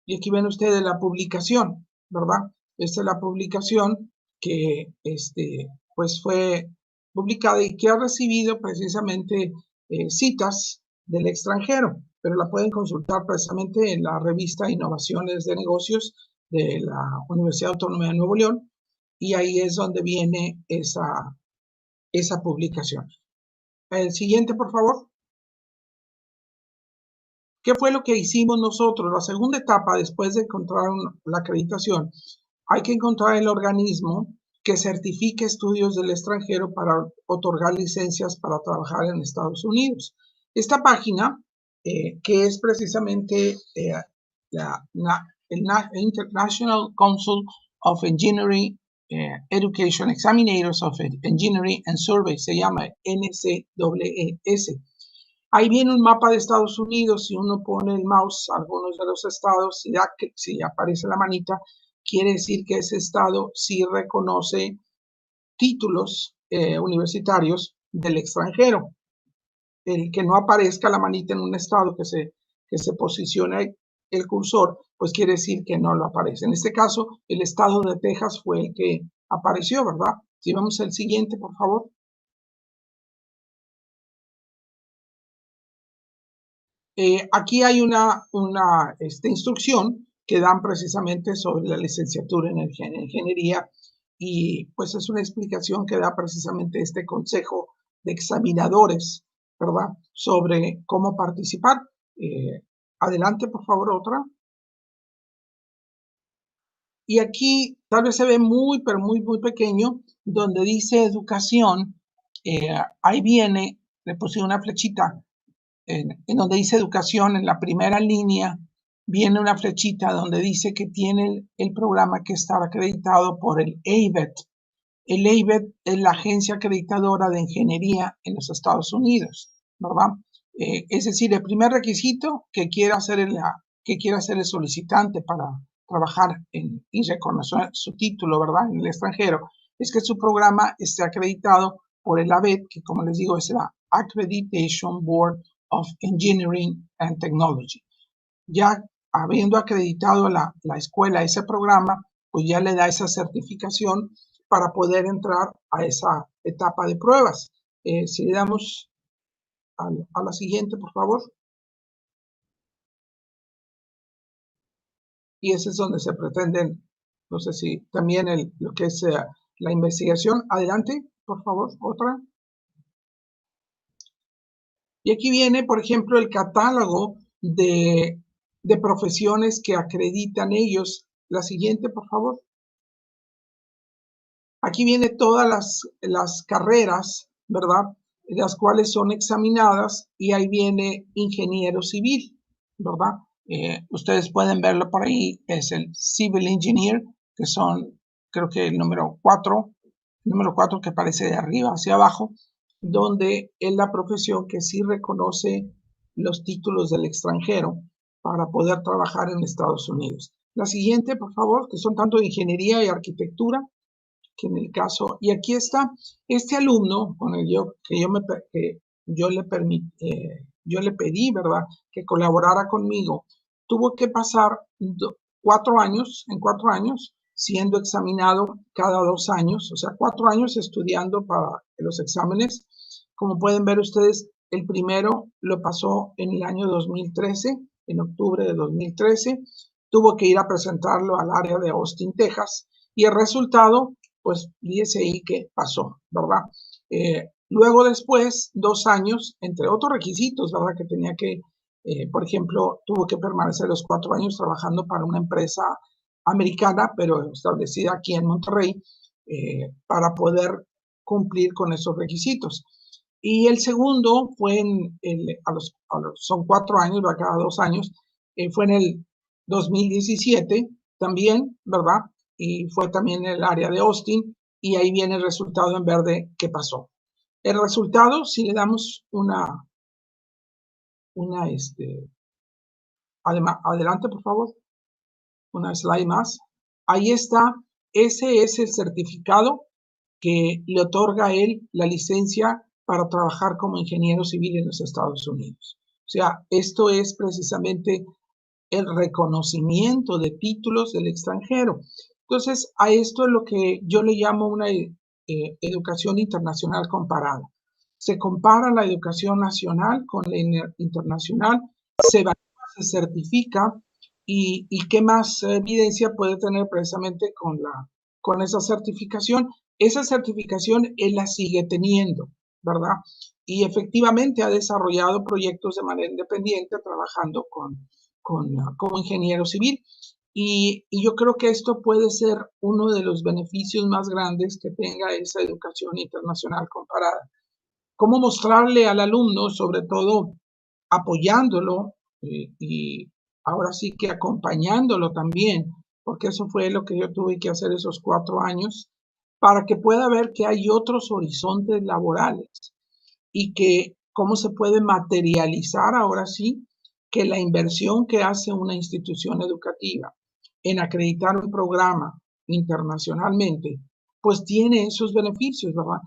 [SPEAKER 8] Y aquí ven ustedes la publicación, ¿verdad? Esta es la publicación que pues fue publicada y que ha recibido precisamente citas del extranjero, pero la pueden consultar precisamente en la revista Innovaciones de Negocios de la Universidad Autónoma de Nuevo León, y ahí es donde viene esa publicación. El siguiente, por favor. ¿Qué fue lo que hicimos nosotros? La segunda etapa, después de encontrar la acreditación, hay que encontrar el organismo que certifique estudios del extranjero para otorgar licencias para trabajar en Estados Unidos. Esta página, que es precisamente el International Council of Engineering Education Examinators of Engineering and Survey, se llama NCEES. Ahí viene un mapa de Estados Unidos. Si uno pone el mouse a algunos de los estados, si aparece la manita, quiere decir que ese estado sí reconoce títulos universitarios del extranjero. El que no aparezca la manita en un estado que se posicione el cursor, pues quiere decir que no lo aparece. En este caso, el estado de Texas fue el que apareció, ¿verdad? Si vamos al siguiente, por favor. Aquí hay una instrucción que dan precisamente sobre la licenciatura en ingeniería, y pues es una explicación que da precisamente este consejo de examinadores, ¿verdad? Sobre cómo participar. Adelante, por favor, otra. Y aquí tal vez se ve muy, pero muy, muy pequeño, donde dice educación. Ahí viene, le puse una flechita. En donde dice educación, en la primera línea, viene una flechita donde dice que tiene el programa que está acreditado por el ABET. El ABET es la agencia acreditadora de ingeniería en los Estados Unidos, ¿verdad? Es decir, el primer requisito que quiera hacer el solicitante para trabajar y reconocer su título, ¿verdad?, en el extranjero, es que su programa esté acreditado por el ABET, que, como les digo, es la Accreditation Board of Engineering and Technology. Ya habiendo acreditado la escuela ese programa, pues ya le da esa certificación para poder entrar a esa etapa de pruebas. Si le damos a la siguiente, por favor. Y ese es donde se pretenden, no sé si también lo que es la investigación. Adelante, por favor, otra. Y aquí viene, por ejemplo, el catálogo de profesiones que acreditan ellos. La siguiente, por favor. Aquí viene todas las carreras, ¿verdad?, las cuales son examinadas, y ahí viene ingeniero civil, ¿verdad? Ustedes pueden verlo por ahí, es el Civil Engineer, que son, creo que el número 4 que aparece de arriba hacia abajo, donde es la profesión que sí reconoce los títulos del extranjero para poder trabajar en Estados Unidos. La siguiente, por favor, que son tanto de ingeniería y arquitectura, que en el caso, y aquí está este alumno con el yo le pedí, ¿verdad?, que colaborara conmigo. Tuvo que pasar 4 años, siendo examinado cada 2 años, o sea, 4 años estudiando para los exámenes. Como pueden ver ustedes, el primero lo pasó en el año 2013, en octubre de 2013. Tuvo que ir a presentarlo al área de Austin, Texas, y el resultado, pues fíjese ahí que pasó, ¿verdad? Luego después, 2 años, entre otros requisitos, ¿verdad?, que tenía que, por ejemplo, tuvo que permanecer los 4 años trabajando para una empresa americana, pero establecida aquí en Monterrey, para poder cumplir con esos requisitos. Y el segundo fue son 4 años, va cada 2 años, fue en el 2017 también, ¿verdad? Y fue también en el área de Austin, y ahí viene el resultado en verde que pasó. El resultado, si le damos adelante, por favor, una slide más. Ahí está, ese es el certificado que le otorga a él la licencia para trabajar como ingeniero civil en los Estados Unidos. O sea, esto es precisamente el reconocimiento de títulos del extranjero. Entonces, a esto es lo que yo le llamo una educación internacional comparada. Se compara la educación nacional con la internacional, se evalúa, se certifica y qué más evidencia puede tener precisamente con esa certificación. Esa certificación él la sigue teniendo, ¿verdad? Y efectivamente ha desarrollado proyectos de manera independiente trabajando como ingeniero civil. Y yo creo que esto puede ser uno de los beneficios más grandes que tenga esa educación internacional comparada. ¿Cómo mostrarle al alumno, sobre todo apoyándolo y ahora sí que acompañándolo también, porque eso fue lo que yo tuve que hacer esos 4 años, para que pueda ver que hay otros horizontes laborales y que cómo se puede materializar ahora sí que la inversión que hace una institución educativa en acreditar un programa internacionalmente, pues tiene esos beneficios, ¿verdad?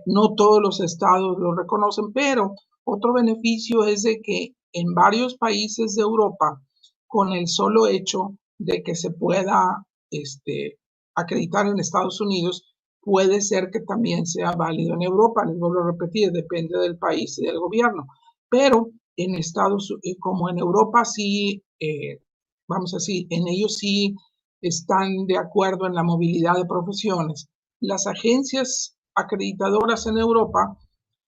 [SPEAKER 8] No todos los estados lo reconocen, pero otro beneficio es de que en varios países de Europa, con el solo hecho de que se pueda acreditar en Estados Unidos, puede ser que también sea válido en Europa. Les vuelvo a repetir, depende del país y del gobierno. Pero en Estados Unidos, como en Europa, sí, vamos a decir, en ellos sí están de acuerdo en la movilidad de profesiones. Las agencias acreditadoras en Europa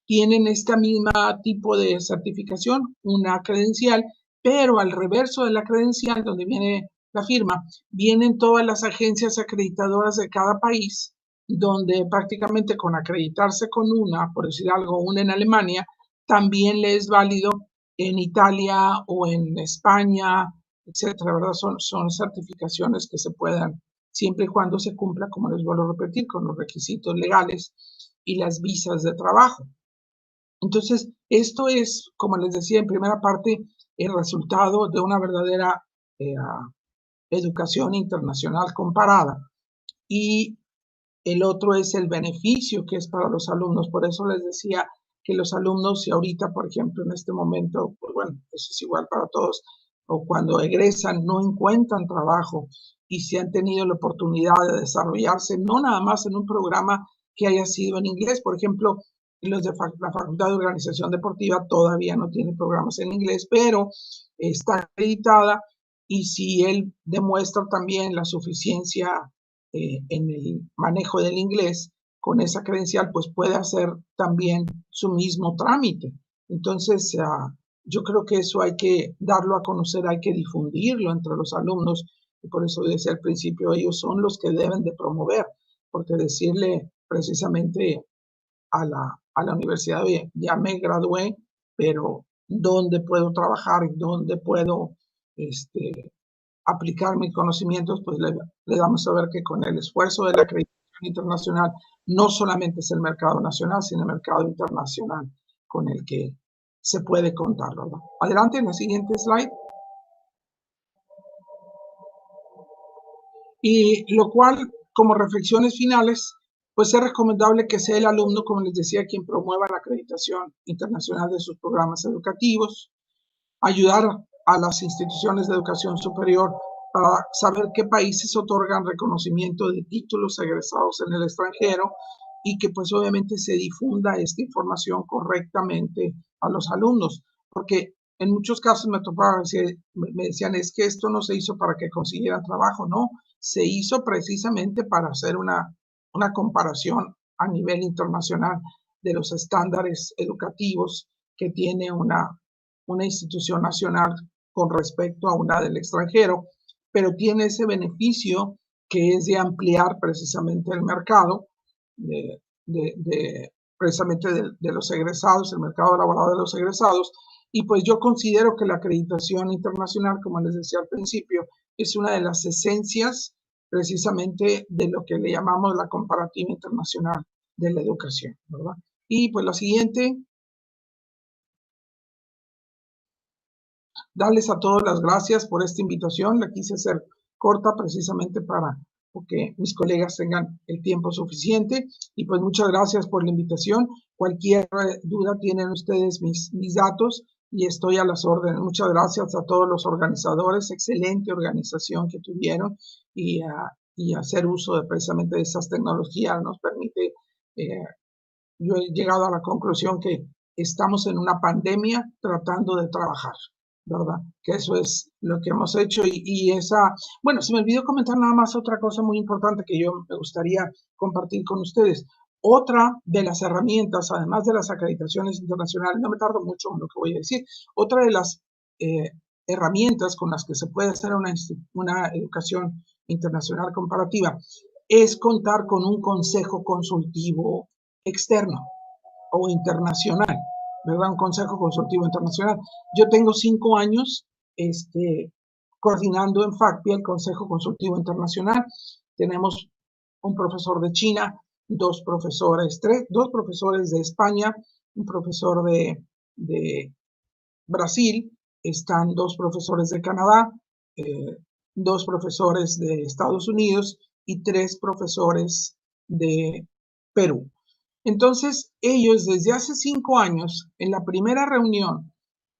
[SPEAKER 8] tienen este mismo tipo de certificación, una credencial, pero al reverso de la credencial, donde viene la firma, vienen todas las agencias acreditadoras de cada país, donde prácticamente con acreditarse con una, por decir algo, una en Alemania, también le es válido en Italia o en España, etcétera, ¿verdad? Son certificaciones que se puedan, siempre y cuando se cumpla, como les vuelvo a repetir, con los requisitos legales y las visas de trabajo. Entonces, esto es, como les decía en primera parte, el resultado de una verdadera educación internacional comparada. Y el otro es el beneficio que es para los alumnos. Por eso les decía que los alumnos, si ahorita, por ejemplo, en este momento, pues bueno, eso es igual para todos, o cuando egresan no encuentran trabajo y si han tenido la oportunidad de desarrollarse, no nada más en un programa que haya sido en inglés, por ejemplo, los de la Facultad de Organización Deportiva todavía no tiene programas en inglés, pero está acreditada y si él demuestra también la suficiencia en el manejo del inglés, con esa credencial, pues puede hacer también su mismo trámite. Entonces, yo creo que eso hay que darlo a conocer, hay que difundirlo entre los alumnos, y por eso decía al principio, ellos son los que deben de promover, porque decirle precisamente a la universidad, oye, ya me gradué, pero ¿dónde puedo trabajar? ¿Dónde puedo aplicar mis conocimientos? Pues le damos a ver que con el esfuerzo de la acreditación internacional, no solamente es el mercado nacional, sino el mercado internacional con el que se puede contar, ¿verdad? Adelante en la siguiente slide. Y lo cual, como reflexiones finales, pues es recomendable que sea el alumno, como les decía, quien promueva la acreditación internacional de sus programas educativos, ayudar a las instituciones de educación superior para saber qué países otorgan reconocimiento de títulos egresados en el extranjero y que pues obviamente se difunda esta información correctamente a los alumnos, porque en muchos casos me decían, es que esto no se hizo para que consiguieran trabajo, no, se hizo precisamente para hacer una comparación a nivel internacional de los estándares educativos que tiene una institución nacional con respecto a una del extranjero, pero tiene ese beneficio que es de ampliar precisamente el mercado precisamente de los egresados, el mercado laboral de los egresados, y pues yo considero que la acreditación internacional, como les decía al principio, es una de las esencias precisamente de lo que le llamamos la comparativa internacional de la educación, ¿verdad? Y pues la siguiente, darles a todos las gracias por esta invitación. La quise hacer corta precisamente para o que mis colegas tengan el tiempo suficiente. Y pues muchas gracias por la invitación. Cualquier duda tienen ustedes mis datos y estoy a las órdenes. Muchas gracias a todos los organizadores, excelente organización que tuvieron y hacer uso precisamente de esas tecnologías nos permite, yo he llegado a la conclusión que estamos en una pandemia tratando de trabajar, ¿verdad? Que eso es lo que hemos hecho bueno, se me olvidó comentar nada más otra cosa muy importante que yo me gustaría compartir con ustedes. Otra de las herramientas, además de las acreditaciones internacionales, no me tardo mucho en lo que voy a decir, otra de las herramientas con las que se puede hacer una educación internacional comparativa es contar con un consejo consultivo externo o internacional, ¿verdad? Un consejo consultivo internacional. Yo tengo 5 años coordinando en FACPI el Consejo Consultivo Internacional. Tenemos un profesor de China, dos profesores de España, un profesor de Brasil, están 2 profesores de Canadá, 2 profesores de Estados Unidos y 3 profesores de Perú. Entonces, ellos desde hace 5 años, en la primera reunión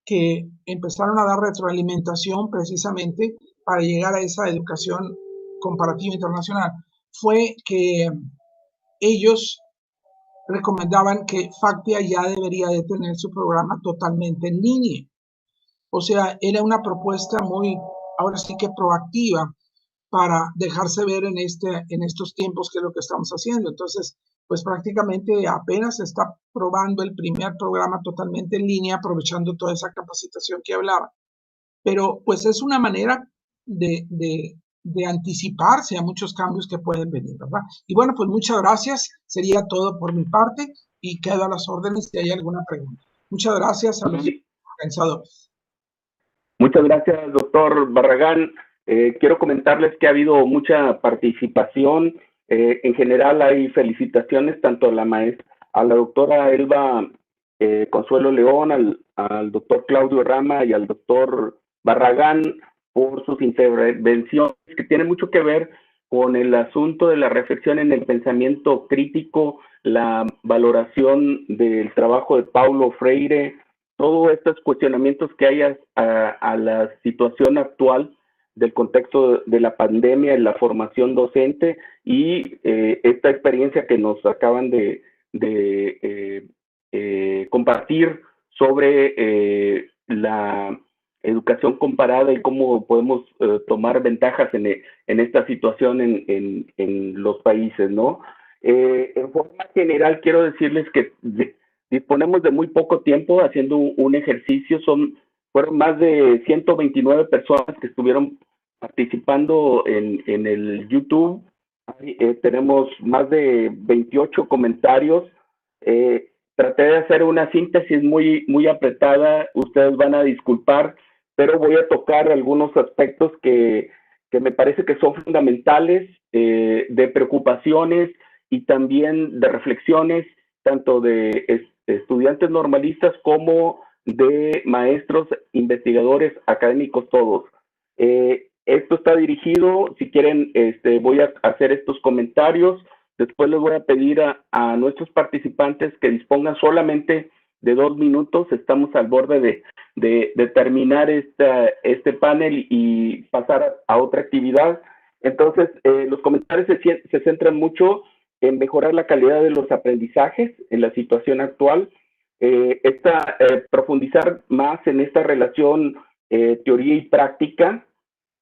[SPEAKER 8] que empezaron a dar retroalimentación precisamente para llegar a esa educación comparativa internacional, fue que ellos recomendaban que FACPIA ya debería de tener su programa totalmente en línea. O sea, era una propuesta muy, ahora sí que proactiva para dejarse ver en estos tiempos que es lo que estamos haciendo. Entonces, pues prácticamente apenas se está probando el primer programa totalmente en línea, aprovechando toda esa capacitación que hablaba. Pero pues es una manera de anticiparse a muchos cambios que pueden venir, ¿verdad? Y bueno, pues muchas gracias. Sería todo por mi parte y quedo a las órdenes si hay alguna pregunta. Muchas gracias a los organizadores.
[SPEAKER 1] Muchas gracias, doctor Barragán. Quiero comentarles que ha habido mucha participación. En general hay felicitaciones tanto a la doctora Elba Consuelo León, al doctor Claudio Rama y al doctor Barragán por sus intervenciones, que tienen mucho que ver con el asunto de la reflexión en el pensamiento crítico, la valoración del trabajo de Paulo Freire, todos estos cuestionamientos que hay a la situación actual del contexto de la pandemia en la formación docente y esta experiencia que nos acaban de compartir sobre la educación comparada y cómo podemos tomar ventajas en esta situación en los países, ¿no? En forma general, quiero decirles que disponemos de muy poco tiempo haciendo un ejercicio. Fueron más de 129 personas que estuvieron participando en el YouTube. Tenemos más de 28 comentarios. Traté de hacer una síntesis muy apretada. Ustedes van a disculpar, pero voy a tocar algunos aspectos que me parece que son fundamentales, de preocupaciones y también de reflexiones, tanto de estudiantes normalistas como de maestros, investigadores, académicos, todos. Esto está dirigido, si quieren, voy a hacer estos comentarios. Después les voy a pedir a nuestros participantes que dispongan solamente de 2 minutos. Estamos al borde de terminar este panel y pasar a otra actividad. Entonces, los comentarios se centran mucho en mejorar la calidad de los aprendizajes en la situación actual, profundizar más en esta relación teoría y práctica,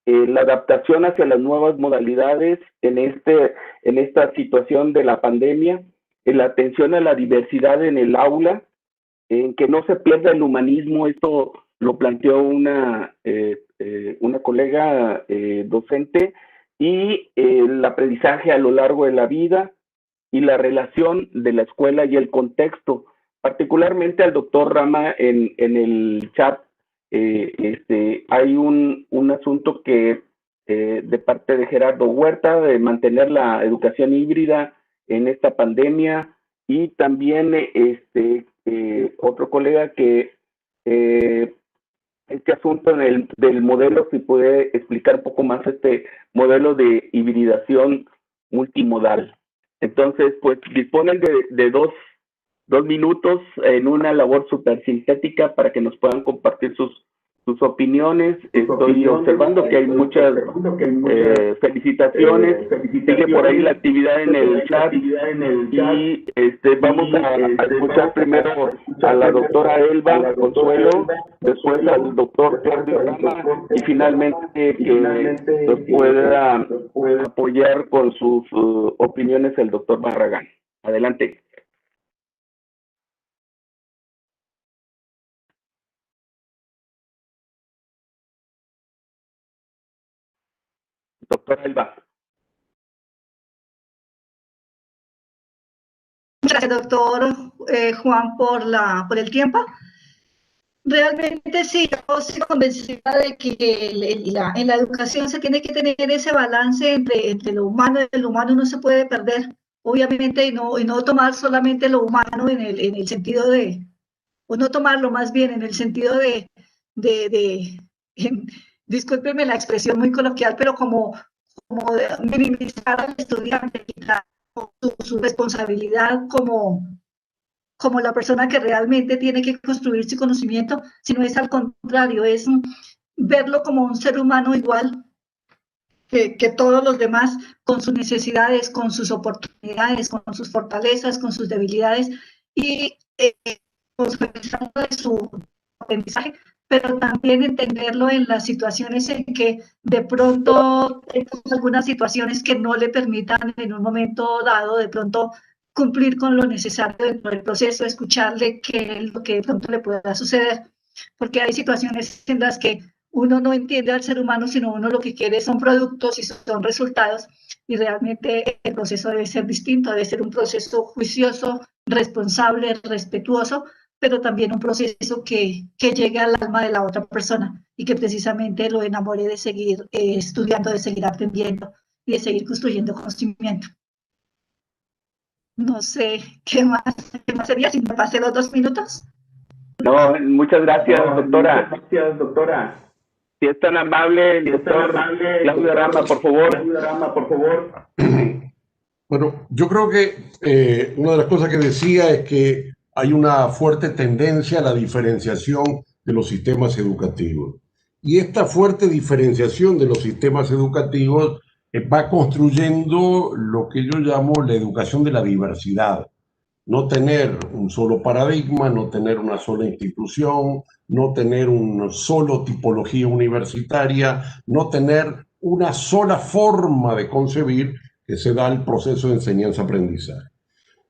[SPEAKER 1] la adaptación hacia las nuevas modalidades en esta situación de la pandemia, la atención a la diversidad en el aula, en que no se pierda el humanismo. Esto lo planteó una colega docente, y el aprendizaje a lo largo de la vida y la relación de la escuela y el contexto. Particularmente al doctor Rama en el chat, hay un asunto que de parte de Gerardo Huerta, de mantener la educación híbrida en esta pandemia, y también otro colega que este asunto del modelo, si puede explicar un poco más este modelo de hibridación multimodal. Entonces, pues disponen de dos minutos en una labor súper sintética para que nos puedan compartir sus opiniones. Estoy observando que hay muchas felicitaciones. Sigue por ahí la actividad en el chat. Y vamos a escuchar primero a la doctora Elba Consuelo, después al doctor Claudio Rama y finalmente que nos pueda apoyar con sus opiniones el doctor Barragán. Adelante. Doctora Elba.
[SPEAKER 2] Gracias, doctor Juan, por el tiempo. Realmente sí, yo estoy convencida de que en la educación se tiene que tener ese balance entre lo humano y lo humano no se puede perder, obviamente, y no tomar solamente lo humano en el sentido de, o no tomarlo más bien en el sentido de discúlpeme la expresión muy coloquial, pero como de minimizar al estudiante, quitar su responsabilidad como la persona que realmente tiene que construir su conocimiento, sino es al contrario, es verlo como un ser humano igual que todos los demás, con sus necesidades, con sus oportunidades, con sus fortalezas, con sus debilidades, y responsabilizarlo de su aprendizaje, pero también entenderlo en las situaciones en que de pronto tenemos algunas situaciones que no le permitan en un momento dado de pronto cumplir con lo necesario dentro del proceso, escucharle qué es lo que de pronto le pueda suceder, porque hay situaciones en las que uno no entiende al ser humano, sino uno lo que quiere son productos y son resultados, y realmente el proceso debe ser distinto, debe ser un proceso juicioso, responsable, respetuoso, pero también un proceso que llegue al alma de la otra persona y que precisamente lo enamore de seguir estudiando, de seguir aprendiendo y de seguir construyendo conocimiento. No sé, ¿qué más sería si me pasé los 2 minutos?
[SPEAKER 1] No, muchas gracias, doctora. Gracias, doctora. Si es tan amable, el doctor Claudio Rama, por favor.
[SPEAKER 3] Bueno, yo creo que una de las cosas que decía es que hay una fuerte tendencia a la diferenciación de los sistemas educativos. Y esta fuerte diferenciación de los sistemas educativos va construyendo lo que yo llamo la educación de la diversidad. No tener un solo paradigma, no tener una sola institución, no tener una sola tipología universitaria, no tener una sola forma de concebir que se da el proceso de enseñanza-aprendizaje.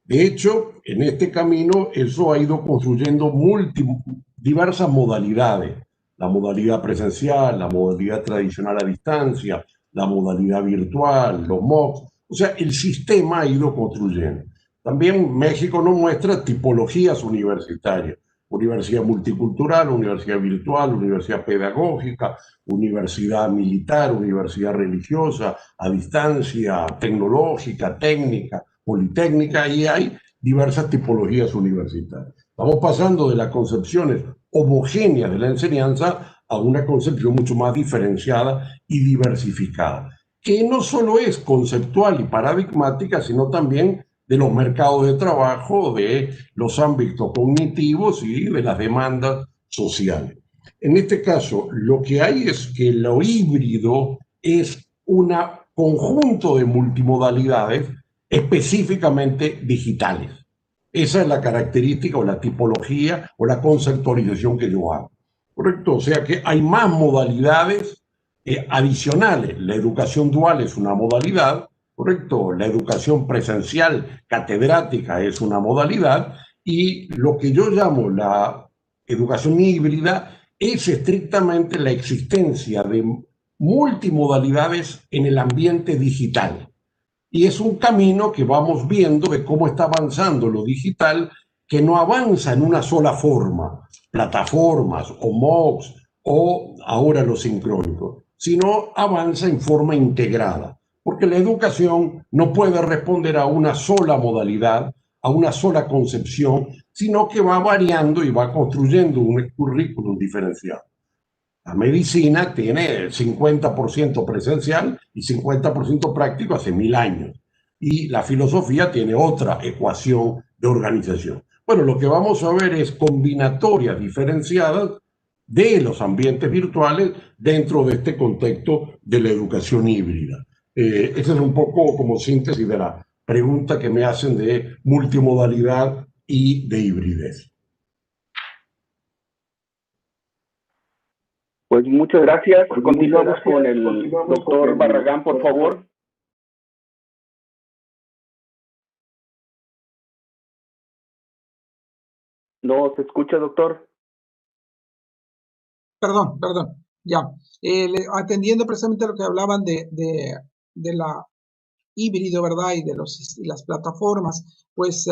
[SPEAKER 3] De hecho, en este camino eso ha ido construyendo diversas modalidades. La modalidad presencial, la modalidad tradicional a distancia, la modalidad virtual, los MOOCs. O sea, el sistema ha ido construyendo. También México nos muestra tipologías universitarias. Universidad multicultural, universidad virtual, universidad pedagógica, universidad militar, universidad religiosa, a distancia, tecnológica, técnica, politécnica, y hay diversas tipologías universitarias. Vamos pasando de las concepciones homogéneas de la enseñanza a una concepción mucho más diferenciada y diversificada, que no solo es conceptual y paradigmática, sino también de los mercados de trabajo, de los ámbitos cognitivos y de las demandas sociales. En este caso, lo que hay es que lo híbrido es un conjunto de multimodalidades específicamente digitales. Esa es la característica o la tipología o la conceptualización que yo hago. ¿Correcto? O sea que hay más modalidades adicionales. La educación dual es una modalidad, ¿correcto? La educación presencial catedrática es una modalidad, y lo que yo llamo la educación híbrida es estrictamente la existencia de multimodalidades en el ambiente digital. Y es un camino que vamos viendo de cómo está avanzando lo digital, que no avanza en una sola forma, plataformas o MOOCs o ahora los sincrónicos, sino avanza en forma integrada, porque la educación no puede responder a una sola modalidad, a una sola concepción, sino que va variando y va construyendo un currículum diferenciado. La medicina tiene 50% presencial y 50% práctico hace 1000 años. Y la filosofía tiene otra ecuación de organización. Bueno, lo que vamos a ver es combinatorias diferenciadas de los ambientes virtuales dentro de este contexto de la educación híbrida. Esta es un poco como síntesis de la pregunta que me hacen de multimodalidad y de hibridez.
[SPEAKER 1] Pues muchas gracias. Continuamos con el doctor Barragán, por favor. ¿No se escucha, doctor?
[SPEAKER 8] Perdón, ya. Atendiendo precisamente lo que hablaban de la híbrido, ¿verdad? Y de las plataformas, pues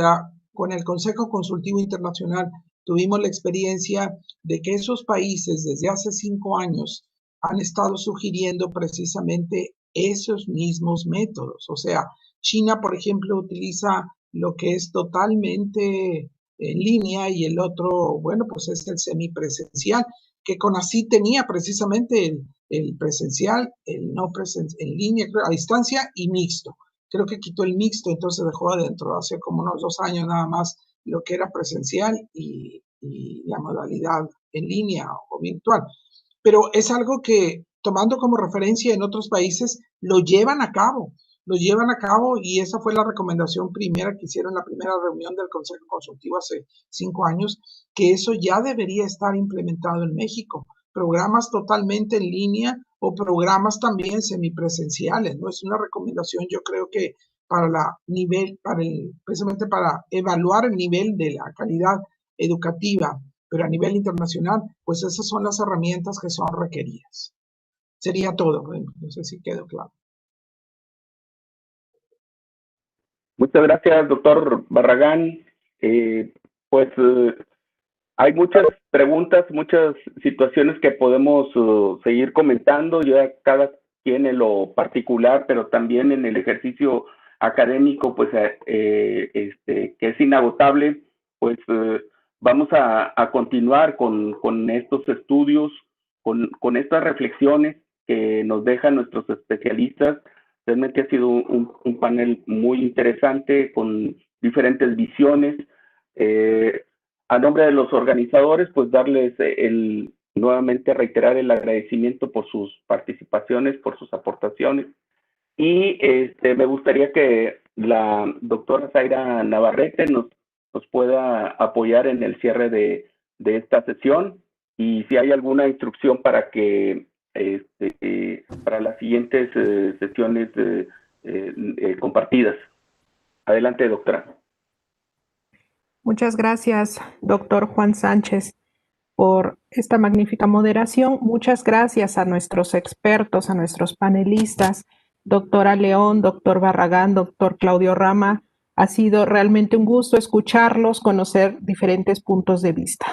[SPEAKER 8] con el Consejo Consultivo Internacional tuvimos la experiencia de que esos países desde hace 5 años han estado sugiriendo precisamente esos mismos métodos. O sea, China, por ejemplo, utiliza lo que es totalmente en línea y el otro, bueno, pues es el semipresencial, que CONACYT tenía precisamente el presencial, el no presencial, en línea, a distancia y mixto. Creo que quitó el mixto, entonces dejó adentro, hace como unos 2 años nada más, lo que era presencial y la modalidad en línea o virtual. Pero es algo que, tomando como referencia en otros países, lo llevan a cabo y esa fue la recomendación primera que hicieron en la primera reunión del Consejo Consultivo hace 5 años, que eso ya debería estar implementado en México. Programas totalmente en línea o programas también semipresenciales, ¿no? Es una recomendación, yo creo que precisamente para evaluar el nivel de la calidad educativa, pero a nivel internacional, pues esas son las herramientas que son requeridas. Sería todo, no sé si quedó claro.
[SPEAKER 1] Muchas gracias, doctor Barragán. Hay muchas preguntas, muchas situaciones que podemos seguir comentando, ya cada quien en lo particular, pero también en el ejercicio académico, pues que es inagotable, pues vamos a continuar con estos estudios, con estas reflexiones que nos dejan nuestros especialistas. Realmente ha sido un panel muy interesante con diferentes visiones. A nombre de los organizadores, pues darles nuevamente reiterar el agradecimiento por sus participaciones, por sus aportaciones. Y me gustaría que la doctora Zaira Navarrete nos pueda apoyar en el cierre de esta sesión y si hay alguna instrucción para que para las siguientes sesiones compartidas. Adelante, doctora.
[SPEAKER 7] Muchas gracias, doctor Juan Sánchez, por esta magnífica moderación. Muchas gracias a nuestros expertos, a nuestros panelistas, doctora León, doctor Barragán, doctor Claudio Rama. Ha sido realmente un gusto escucharlos, conocer diferentes puntos de vista.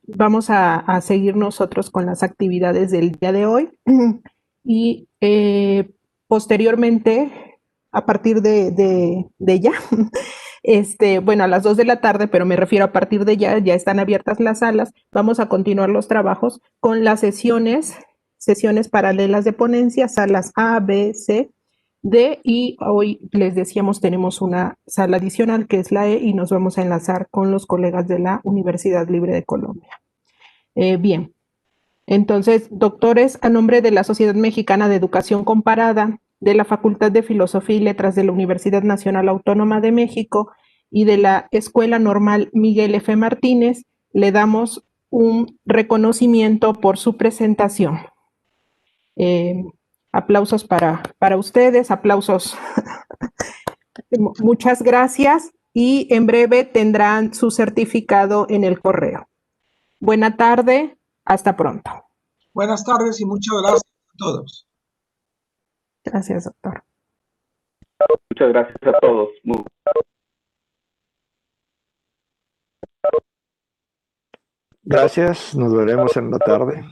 [SPEAKER 7] Vamos a seguir nosotros con las actividades del día de hoy y posteriormente, a partir de ya, bueno, a las 2 de la tarde, pero me refiero a partir de ya están abiertas las salas, vamos a continuar los trabajos con las sesiones paralelas de ponencia, salas A, B, C, D, y hoy les decíamos tenemos una sala adicional que es la E y nos vamos a enlazar con los colegas de la Universidad Libre de Colombia. Bien, entonces, doctores, a nombre de la Sociedad Mexicana de Educación Comparada, de la Facultad de Filosofía y Letras de la Universidad Nacional Autónoma de México y de la Escuela Normal Miguel F. Martínez, le damos un reconocimiento por su presentación. Aplausos para ustedes, aplausos. Muchas gracias y en breve tendrán su certificado en el correo. Buena tarde, hasta pronto.
[SPEAKER 8] Buenas tardes y muchas gracias a todos.
[SPEAKER 7] Gracias, doctor.
[SPEAKER 1] Muchas gracias a todos.
[SPEAKER 9] Gracias, nos veremos en la tarde.